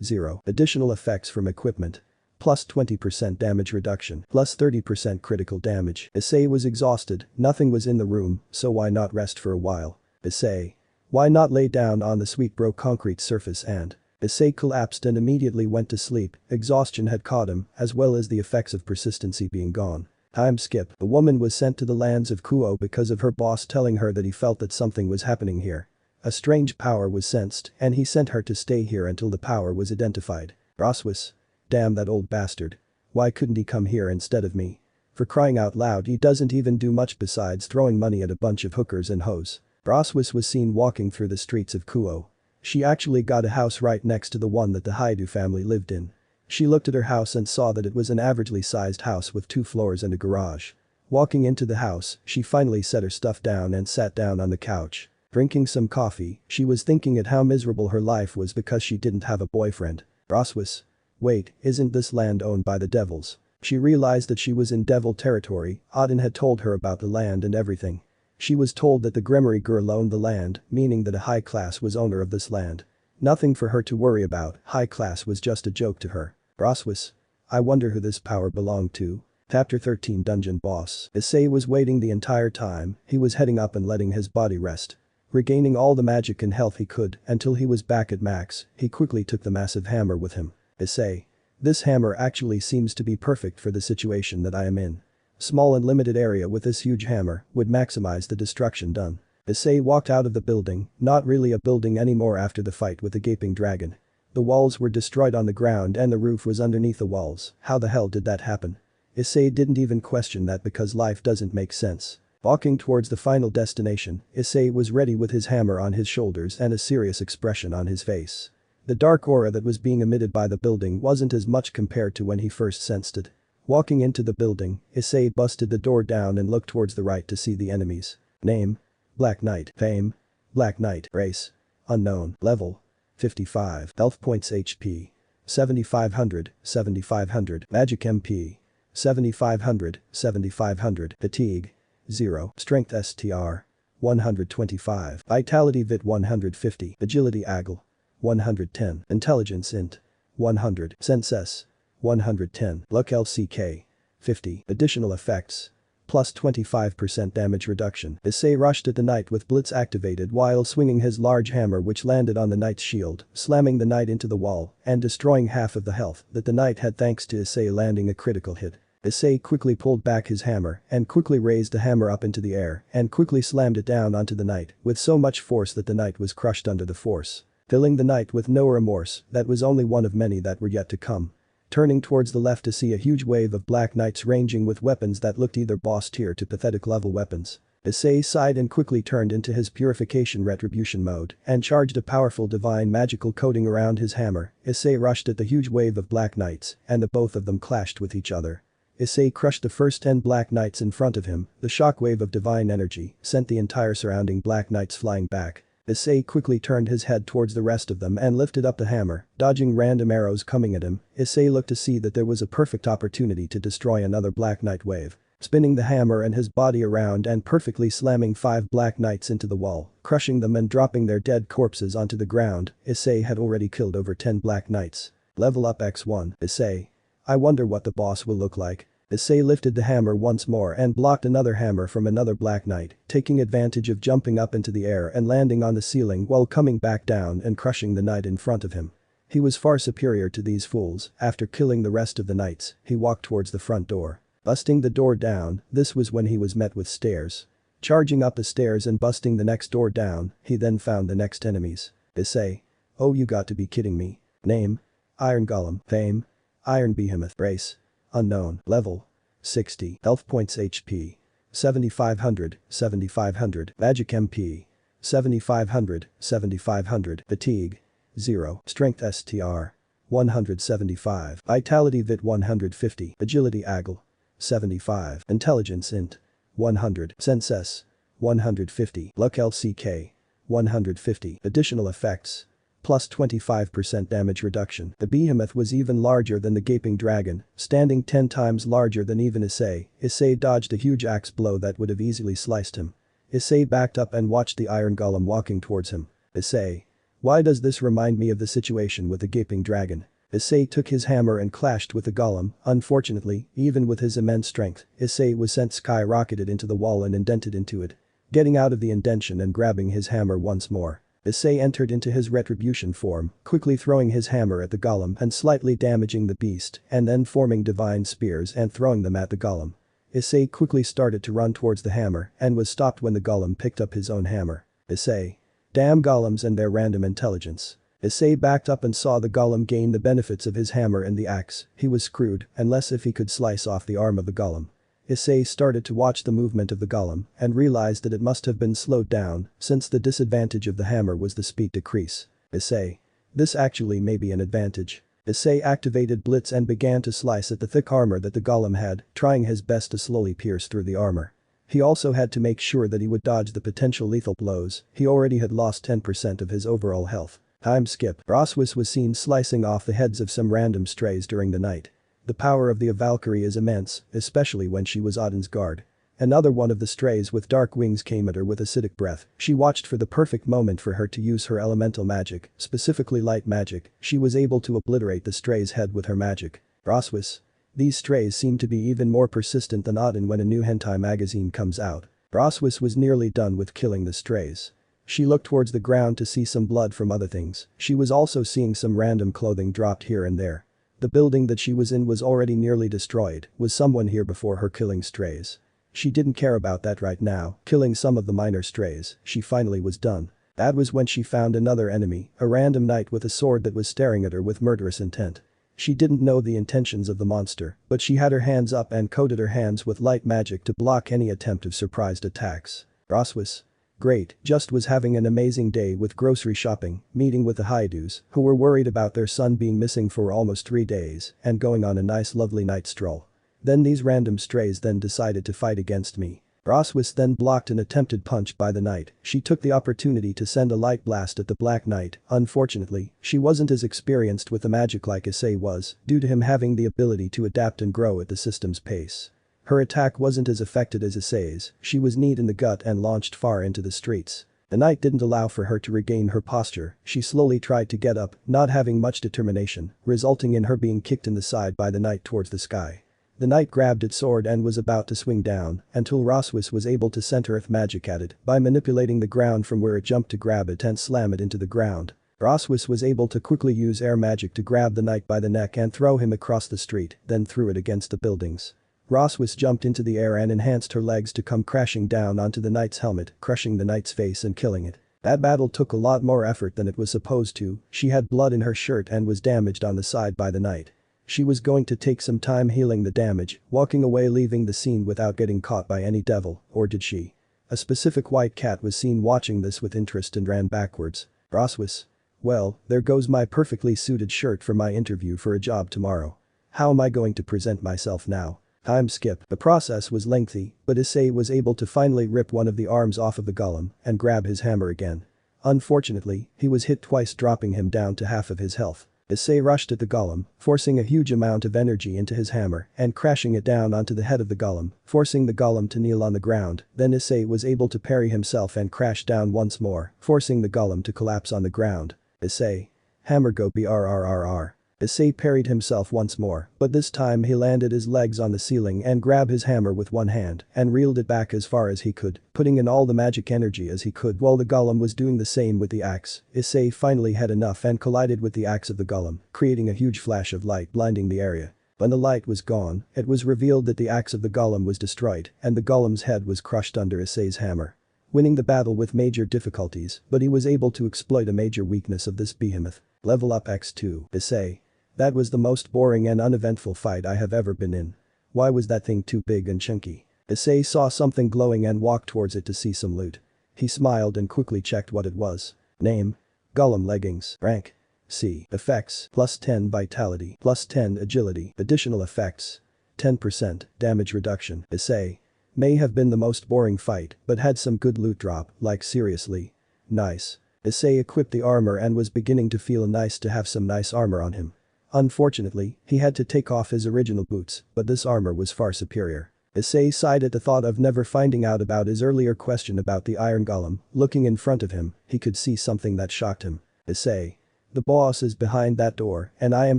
0. Additional effects from equipment. Plus 20% damage reduction, plus 30% critical damage. Issei was exhausted, nothing was in the room, so why not rest for a while? Issei. Why not lay down on the sweet bro concrete surface and… Issei collapsed and immediately went to sleep, exhaustion had caught him, as well as the effects of persistency being gone. Time skip. The woman was sent to the lands of Kuo because of her boss telling her that he felt that something was happening here. A strange power was sensed, and he sent her to stay here until the power was identified. Rossweisse. Damn that old bastard. Why couldn't he come here instead of me? For crying out loud, he doesn't even do much besides throwing money at a bunch of hookers and hoes. Rossweisse was seen walking through the streets of Kuo. She actually got a house right next to the one that the Hyoudou family lived in. She looked at her house and saw that it was an averagely sized house with 2 floors and a garage. Walking into the house, she finally set her stuff down and sat down on the couch. Drinking some coffee, she was thinking at how miserable her life was because she didn't have a boyfriend. Rossweisse. Wait, isn't this land owned by the devils? She realized that she was in devil territory. Odin had told her about the land and everything. She was told that the Grimoire girl owned the land, meaning that a high class was owner of this land. Nothing for her to worry about, high class was just a joke to her. Rossweisse. I wonder who this power belonged to. Chapter 13 Dungeon Boss. Issei was waiting the entire time, he was heading up and letting his body rest. Regaining all the magic and health he could until he was back at max, he quickly took the massive hammer with him. Issei. This hammer actually seems to be perfect for the situation that I am in. Small and limited area with this huge hammer would maximize the destruction done. Issei walked out of the building, not really a building anymore after the fight with the gaping dragon. The walls were destroyed on the ground and the roof was underneath the walls. How the hell did that happen? Issei didn't even question that because life doesn't make sense. Walking towards the final destination, Issei was ready with his hammer on his shoulders and a serious expression on his face. The dark aura that was being emitted by the building wasn't as much compared to when he first sensed it. Walking into the building, Issei busted the door down and looked towards the right to see the enemies. Name. Black Knight. Fame. Black Knight. Race. Unknown. Level. 55. Health points HP. 7500, 7500. Magic MP. 7500, 7500. Fatigue. 0. Strength STR. 125. Vitality Vit 150. Agility AGL. 110. Intelligence Int. 100. Sense S. 110. Luck LCK. 50. Additional effects. Plus 25% damage reduction. Issei rushed at the knight with Blitz activated while swinging his large hammer which landed on the knight's shield, slamming the knight into the wall and destroying half of the health that the knight had thanks to Issei landing a critical hit. Issei quickly pulled back his hammer and quickly raised the hammer up into the air and quickly slammed it down onto the knight with so much force that the knight was crushed under the force. Filling the knight with no remorse, that was only one of many that were yet to come. Turning towards the left to see a huge wave of black knights ranging with weapons that looked either boss tier to pathetic level weapons. Issei sighed and quickly turned into his purification retribution mode and charged a powerful divine magical coating around his hammer. Issei rushed at the huge wave of black knights and the both of them clashed with each other. Issei crushed the first 10 black knights in front of him, the shockwave of divine energy sent the entire surrounding black knights flying back. Issei quickly turned his head towards the rest of them and lifted up the hammer, dodging random arrows coming at him. Issei looked to see that there was a perfect opportunity to destroy another black knight wave. Spinning the hammer and his body around and perfectly slamming 5 black knights into the wall, crushing them and dropping their dead corpses onto the ground, Issei had already killed over 10 black knights. Level up X1. Issei. I wonder what the boss will look like. Issei lifted the hammer once more and blocked another hammer from another black knight, taking advantage of jumping up into the air and landing on the ceiling while coming back down and crushing the knight in front of him. He was far superior to these fools. After killing the rest of the knights, he walked towards the front door. Busting the door down, this was when he was met with stairs. Charging up the stairs and busting the next door down, he then found the next enemies. Issei. Oh, you got to be kidding me. Name. Iron Golem. Fame. Iron Behemoth. Race. Unknown. Level. 60. Health points HP. 7500, 7500. Magic MP. 7500, 7500. Fatigue. 0. Strength STR. 175. Vitality Vit 150. Agility AGL. 75. Intelligence int. 100. Sense S. 150. Luck LCK. 150. Additional effects. Plus 25% damage reduction. The behemoth was even larger than the gaping dragon, standing 10 times larger than even Issei. Issei dodged a huge axe blow that would have easily sliced him. Issei backed up and watched the iron golem walking towards him. Issei. Why does this remind me of the situation with the gaping dragon? Issei took his hammer and clashed with the golem. Unfortunately, even with his immense strength, Issei was sent skyrocketed into the wall and indented into it. Getting out of the indention and grabbing his hammer once more, Issei entered into his retribution form, quickly throwing his hammer at the golem and slightly damaging the beast, and then forming divine spears and throwing them at the golem. Issei quickly started to run towards the hammer and was stopped when the golem picked up his own hammer. Issei. Damn golems and their random intelligence. Issei backed up and saw the golem gain the benefits of his hammer and the axe. He was screwed, unless if he could slice off the arm of the golem. Issei started to watch the movement of the golem and realized that it must have been slowed down since the disadvantage of the hammer was the speed decrease. Issei. This actually may be an advantage. Issei activated Blitz and began to slice at the thick armor that the golem had, trying his best to slowly pierce through the armor. He also had to make sure that he would dodge the potential lethal blows. He already had lost 10% of his overall health. Time skip. Rossweisse was seen slicing off the heads of some random strays during the night. The power of the Valkyrie is immense, especially when she was Odin's guard. Another one of the strays with dark wings came at her with acidic breath. She watched for the perfect moment for her to use her elemental magic, specifically light magic. She was able to obliterate the stray's head with her magic. Rossweisse. These strays seem to be even more persistent than Odin when a new hentai magazine comes out. Rossweisse was nearly done with killing the strays. She looked towards the ground to see some blood from other things. She was also seeing some random clothing dropped here and there. The building that she was in was already nearly destroyed. Was someone here before her killing strays? She didn't care about that right now, killing some of the minor strays, she finally was done. That was when she found another enemy, a random knight with a sword that was staring at her with murderous intent. She didn't know the intentions of the monster, but she had her hands up and coated her hands with light magic to block any attempt of surprised attacks. Rossweisse. Great, just was having an amazing day with grocery shopping, meeting with the Hyoudous, who were worried about their son being missing for almost 3 days, and going on a nice lovely night stroll. Then these random strays then decided to fight against me. Rossweisse then blocked an attempted punch by the knight. She took the opportunity to send a light blast at the Black Knight. Unfortunately, she wasn't as experienced with the magic like Issei was, due to him having the ability to adapt and grow at the system's pace. Her attack wasn't as effective as Issei's. She was kneed in the gut and launched far into the streets. The knight didn't allow for her to regain her posture. She slowly tried to get up, not having much determination, resulting in her being kicked in the side by the knight towards the sky. The knight grabbed its sword and was about to swing down until Rossweisse was able to send earth magic at it by manipulating the ground from where it jumped to grab it and slam it into the ground. Rossweisse was able to quickly use air magic to grab the knight by the neck and throw him across the street, then threw it against the buildings. Rossweisse jumped into the air and enhanced her legs to come crashing down onto the knight's helmet, crushing the knight's face and killing it. That battle took a lot more effort than it was supposed to. She had blood in her shirt and was damaged on the side by the knight. She was going to take some time healing the damage, walking away leaving the scene without getting caught by any devil, or did she? A specific white cat was seen watching this with interest and ran backwards. Rossweisse. Well, there goes my perfectly suited shirt for my interview for a job tomorrow. How am I going to present myself now? Time skip. The process was lengthy, but Issei was able to finally rip one of the arms off of the golem and grab his hammer again. Unfortunately, he was hit twice, dropping him down to half of his health. Issei rushed at the golem, forcing a huge amount of energy into his hammer and crashing it down onto the head of the golem, forcing the golem to kneel on the ground. Then Issei was able to parry himself and crash down once more, forcing the golem to collapse on the ground. Issei. Hammer go brrrr. Issei parried himself once more, but this time he landed his legs on the ceiling and grabbed his hammer with one hand and reeled it back as far as he could, putting in all the magic energy as he could while the golem was doing the same with the axe. Issei finally had enough and collided with the axe of the golem, creating a huge flash of light blinding the area. When the light was gone, it was revealed that the axe of the golem was destroyed and the golem's head was crushed under Issei's hammer. Winning the battle with major difficulties, but he was able to exploit a major weakness of this behemoth. Level up X2. Issei. That was the most boring and uneventful fight I have ever been in. Why was that thing too big and chunky? Issei saw something glowing and walked towards it to see some loot. He smiled and quickly checked what it was. Name. Golem leggings. Rank. C. Effects. +10 vitality. +10 agility. Additional effects. 10% damage reduction. Issei may have been the most boring fight, but had some good loot drop, like seriously. Nice. Issei equipped the armor and was beginning to feel nice to have some nice armor on him. Unfortunately, he had to take off his original boots, but this armor was far superior. Issei sighed at the thought of never finding out about his earlier question about the iron golem. Looking in front of him, he could see something that shocked him. Issei. The boss is behind that door, and I am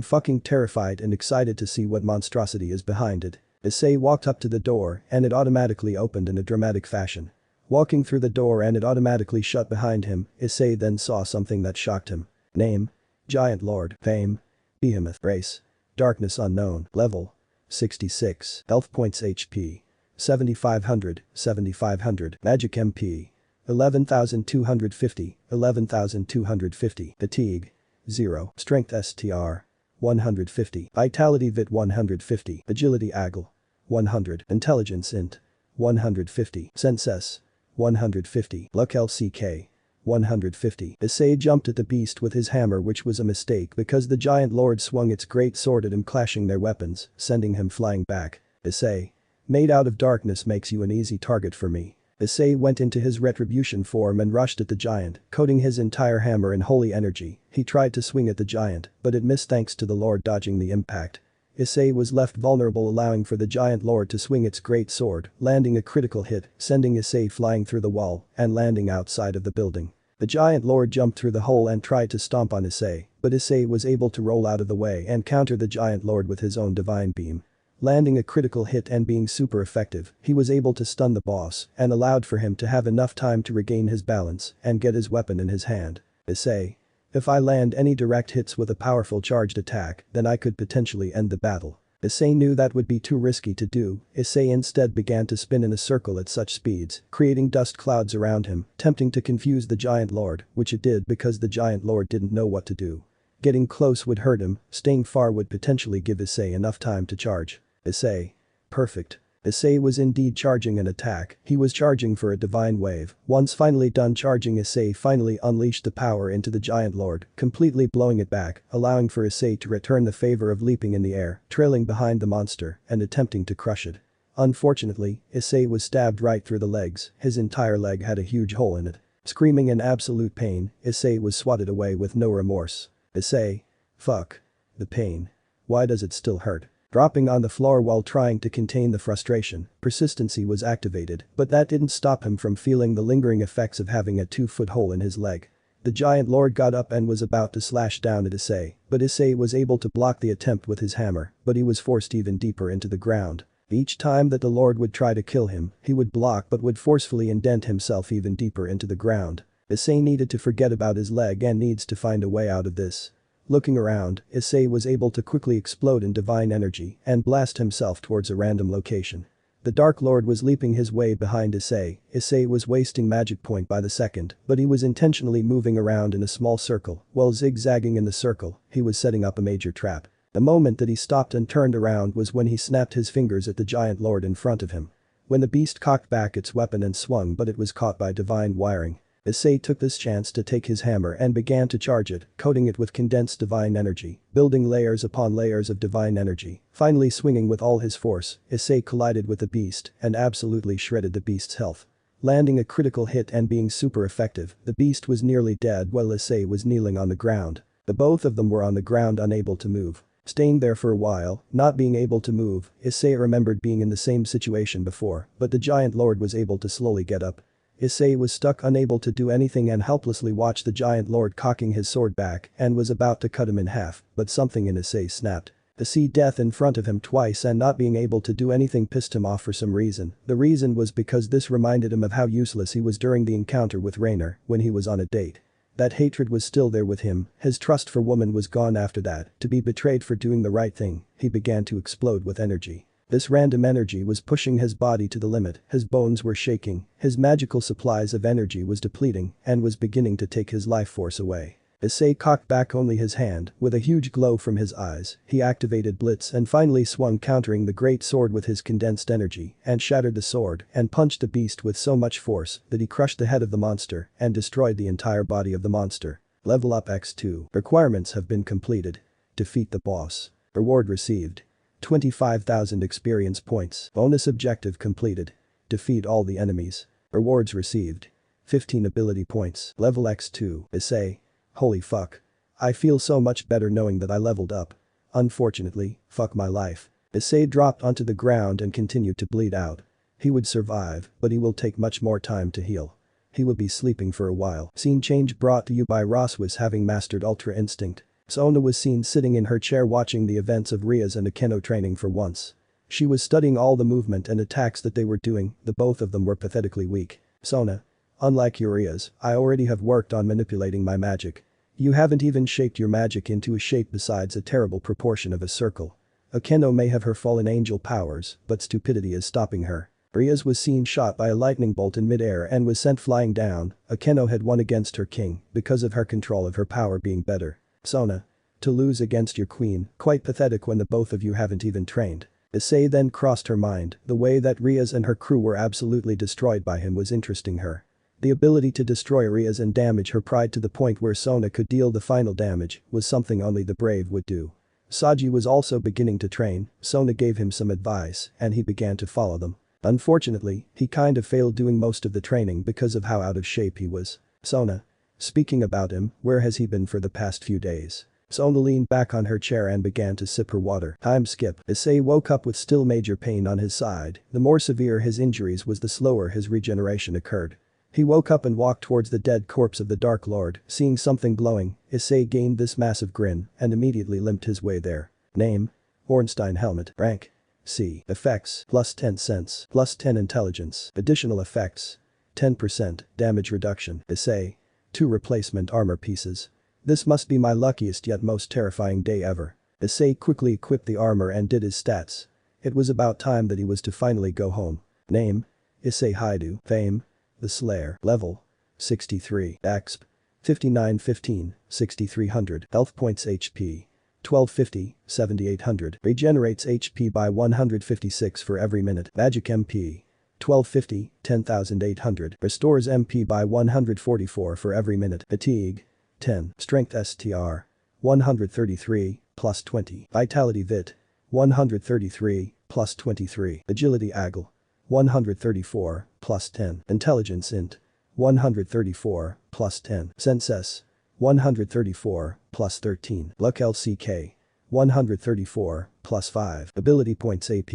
fucking terrified and excited to see what monstrosity is behind it. Issei walked up to the door, and it automatically opened in a dramatic fashion. Walking through the door and it automatically shut behind him, Issei then saw something that shocked him. Name: Giant Lord. Fame: Behemoth. Race: Darkness Unknown. Level: 66. Health points HP: 7500, 7500. Magic MP: 11,250, 11,250. Fatigue: 0. Strength STR: 150. Vitality VIT 150. Agility AGL: 100. Intelligence INT: 150. Sense S: 150. Luck LCK: 150. Issei jumped at the beast with his hammer, which was a mistake because the giant lord swung its great sword at him, clashing their weapons, sending him flying back. Issei. Made out of darkness makes you an easy target for me. Issei went into his retribution form and rushed at the giant, coating his entire hammer in holy energy. He tried to swing at the giant, but it missed thanks to the lord dodging the impact. Issei was left vulnerable, allowing for the giant lord to swing its great sword, landing a critical hit, sending Issei flying through the wall and landing outside of the building. The giant lord jumped through the hole and tried to stomp on Issei, but Issei was able to roll out of the way and counter the giant lord with his own divine beam. Landing a critical hit and being super effective, he was able to stun the boss and allowed for him to have enough time to regain his balance and get his weapon in his hand. Issei. If I land any direct hits with a powerful charged attack, then I could potentially end the battle. Issei knew that would be too risky to do. Issei instead began to spin in a circle at such speeds, creating dust clouds around him, tempting to confuse the giant lord, which it did because the giant lord didn't know what to do. Getting close would hurt him, staying far would potentially give Issei enough time to charge. Issei. Perfect. Issei was indeed charging an attack. He was charging for a divine wave. Once finally done charging, Issei finally unleashed the power into the giant lord, completely blowing it back, allowing for Issei to return the favor of leaping in the air, trailing behind the monster and attempting to crush it. Unfortunately, Issei was stabbed right through the legs. His entire leg had a huge hole in it. Screaming in absolute pain, Issei was swatted away with no remorse. Issei. Fuck. The pain. Why does it still hurt? Dropping on the floor while trying to contain the frustration, persistency was activated, but that didn't stop him from feeling the lingering effects of having a 2-foot hole in his leg. The giant lord got up and was about to slash down at Issei, but Issei was able to block the attempt with his hammer, but he was forced even deeper into the ground. Each time that the lord would try to kill him, he would block but would forcefully indent himself even deeper into the ground. Issei needed to forget about his leg and needs to find a way out of this. Looking around, Issei was able to quickly explode in divine energy and blast himself towards a random location. The Dark Lord was leaping his way behind Issei. Issei was wasting magic point by the second, but he was intentionally moving around in a small circle. While zigzagging in the circle, he was setting up a major trap. The moment that he stopped and turned around was when he snapped his fingers at the giant lord in front of him. When the beast cocked back its weapon and swung, but it was caught by divine wiring. Issei took this chance to take his hammer and began to charge it, coating it with condensed divine energy, building layers upon layers of divine energy. Finally swinging with all his force, Issei collided with the beast and absolutely shredded the beast's health. Landing a critical hit and being super effective, the beast was nearly dead while Issei was kneeling on the ground. The both of them were on the ground, unable to move. Staying there for a while, not being able to move, Issei remembered being in the same situation before, but the giant lord was able to slowly get up. Issei was stuck, unable to do anything, and helplessly watched the giant lord cocking his sword back and was about to cut him in half, but something in Issei snapped. To see death in front of him twice and not being able to do anything pissed him off for some reason. The reason was because this reminded him of how useless he was during the encounter with Rainer when he was on a date. That hatred was still there with him, his trust for woman was gone after that. To be betrayed for doing the right thing, he began to explode with energy. This random energy was pushing his body to the limit, his bones were shaking, his magical supplies of energy was depleting and was beginning to take his life force away. Issei cocked back only his hand, with a huge glow from his eyes. He activated Blitz and finally swung, countering the great sword with his condensed energy, and shattered the sword and punched the beast with so much force that he crushed the head of the monster and destroyed the entire body of the monster. Level up X2. Requirements have been completed. Defeat the boss. Reward received: 25,000 experience points. Bonus objective completed. Defeat all the enemies. Rewards received. 15 ability points. Level X2. Issei. Holy fuck. I feel so much better knowing that I leveled up. Unfortunately, fuck my life. Issei dropped onto the ground and continued to bleed out. He would survive, but he will take much more time to heal. He will be sleeping for a while. Scene change brought to you by Rossweisse having mastered Ultra Instinct. Sona was seen sitting in her chair watching the events of Rias and Akeno training for once. She was studying all the movement and attacks that they were doing, the both of them were pathetically weak. Sona. Unlike your Rias, I already have worked on manipulating my magic. You haven't even shaped your magic into a shape besides a terrible proportion of a circle. Akeno may have her fallen angel powers, but stupidity is stopping her. Rias was seen shot by a lightning bolt in midair and was sent flying down. Akeno had won against her king because of her control of her power being better. Sona. To lose against your queen, quite pathetic when the both of you haven't even trained. Issei then crossed her mind, the way that Rias and her crew were absolutely destroyed by him was interesting her. The ability to destroy Rias and damage her pride to the point where Sona could deal the final damage was something only the brave would do. Saji was also beginning to train, Sona gave him some advice and he began to follow them. Unfortunately, he kind of failed doing most of the training because of how out of shape he was. Sona. Speaking about him, where has he been for the past few days? Sona leaned back on her chair and began to sip her water. Time skip. Issei woke up with still major pain on his side. The more severe his injuries was the slower his regeneration occurred. He woke up and walked towards the dead corpse of the Dark Lord, seeing something glowing. Issei gained this massive grin and immediately limped his way there. Name. Ornstein helmet. Rank. C. Effects. Plus 10 sense. Plus 10 intelligence. Additional effects. 10% damage reduction. Issei. 2 replacement armor pieces. This must be my luckiest yet most terrifying day ever. Issei quickly equipped the armor and did his stats. It was about time that he was to finally go home. Name. Issei Hyoudou. Fame. The Slayer. Level. 63. Exp. 5915, 6300. Health points HP. 1250, 7800. Regenerates HP by 156 for every minute. Magic MP. 1250, 10,800. Restores MP by 144 for every minute. Fatigue. 10. Strength STR. 133, plus 20. Vitality Vit. 133, plus 23. Agility AGL. 134, plus 10. Intelligence Int. 134, plus 10. Sense S. 134, plus 13. Luck LCK. 134, plus 5. Ability points AP.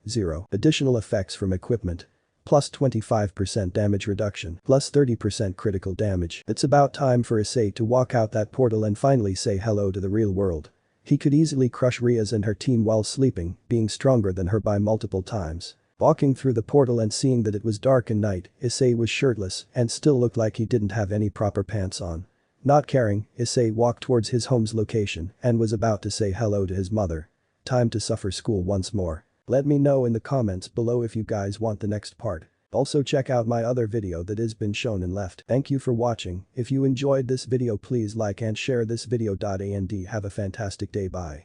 0. Additional effects from equipment. Plus 25% damage reduction. Plus 30% critical damage. It's about time for Issei to walk out that portal and finally say hello to the real world. He could easily crush Rias and her team while sleeping, being stronger than her by multiple times. Walking through the portal and seeing that it was dark and night, Issei was shirtless and still looked like he didn't have any proper pants on. Not caring, Issei walked towards his home's location and was about to say hello to his mother. Time to suffer school once more. Let me know in the comments below if you guys want the next part. Also check out my other video that has been shown and left. Thank you for watching. If you enjoyed this video please like and share this video. And have a fantastic day. Bye.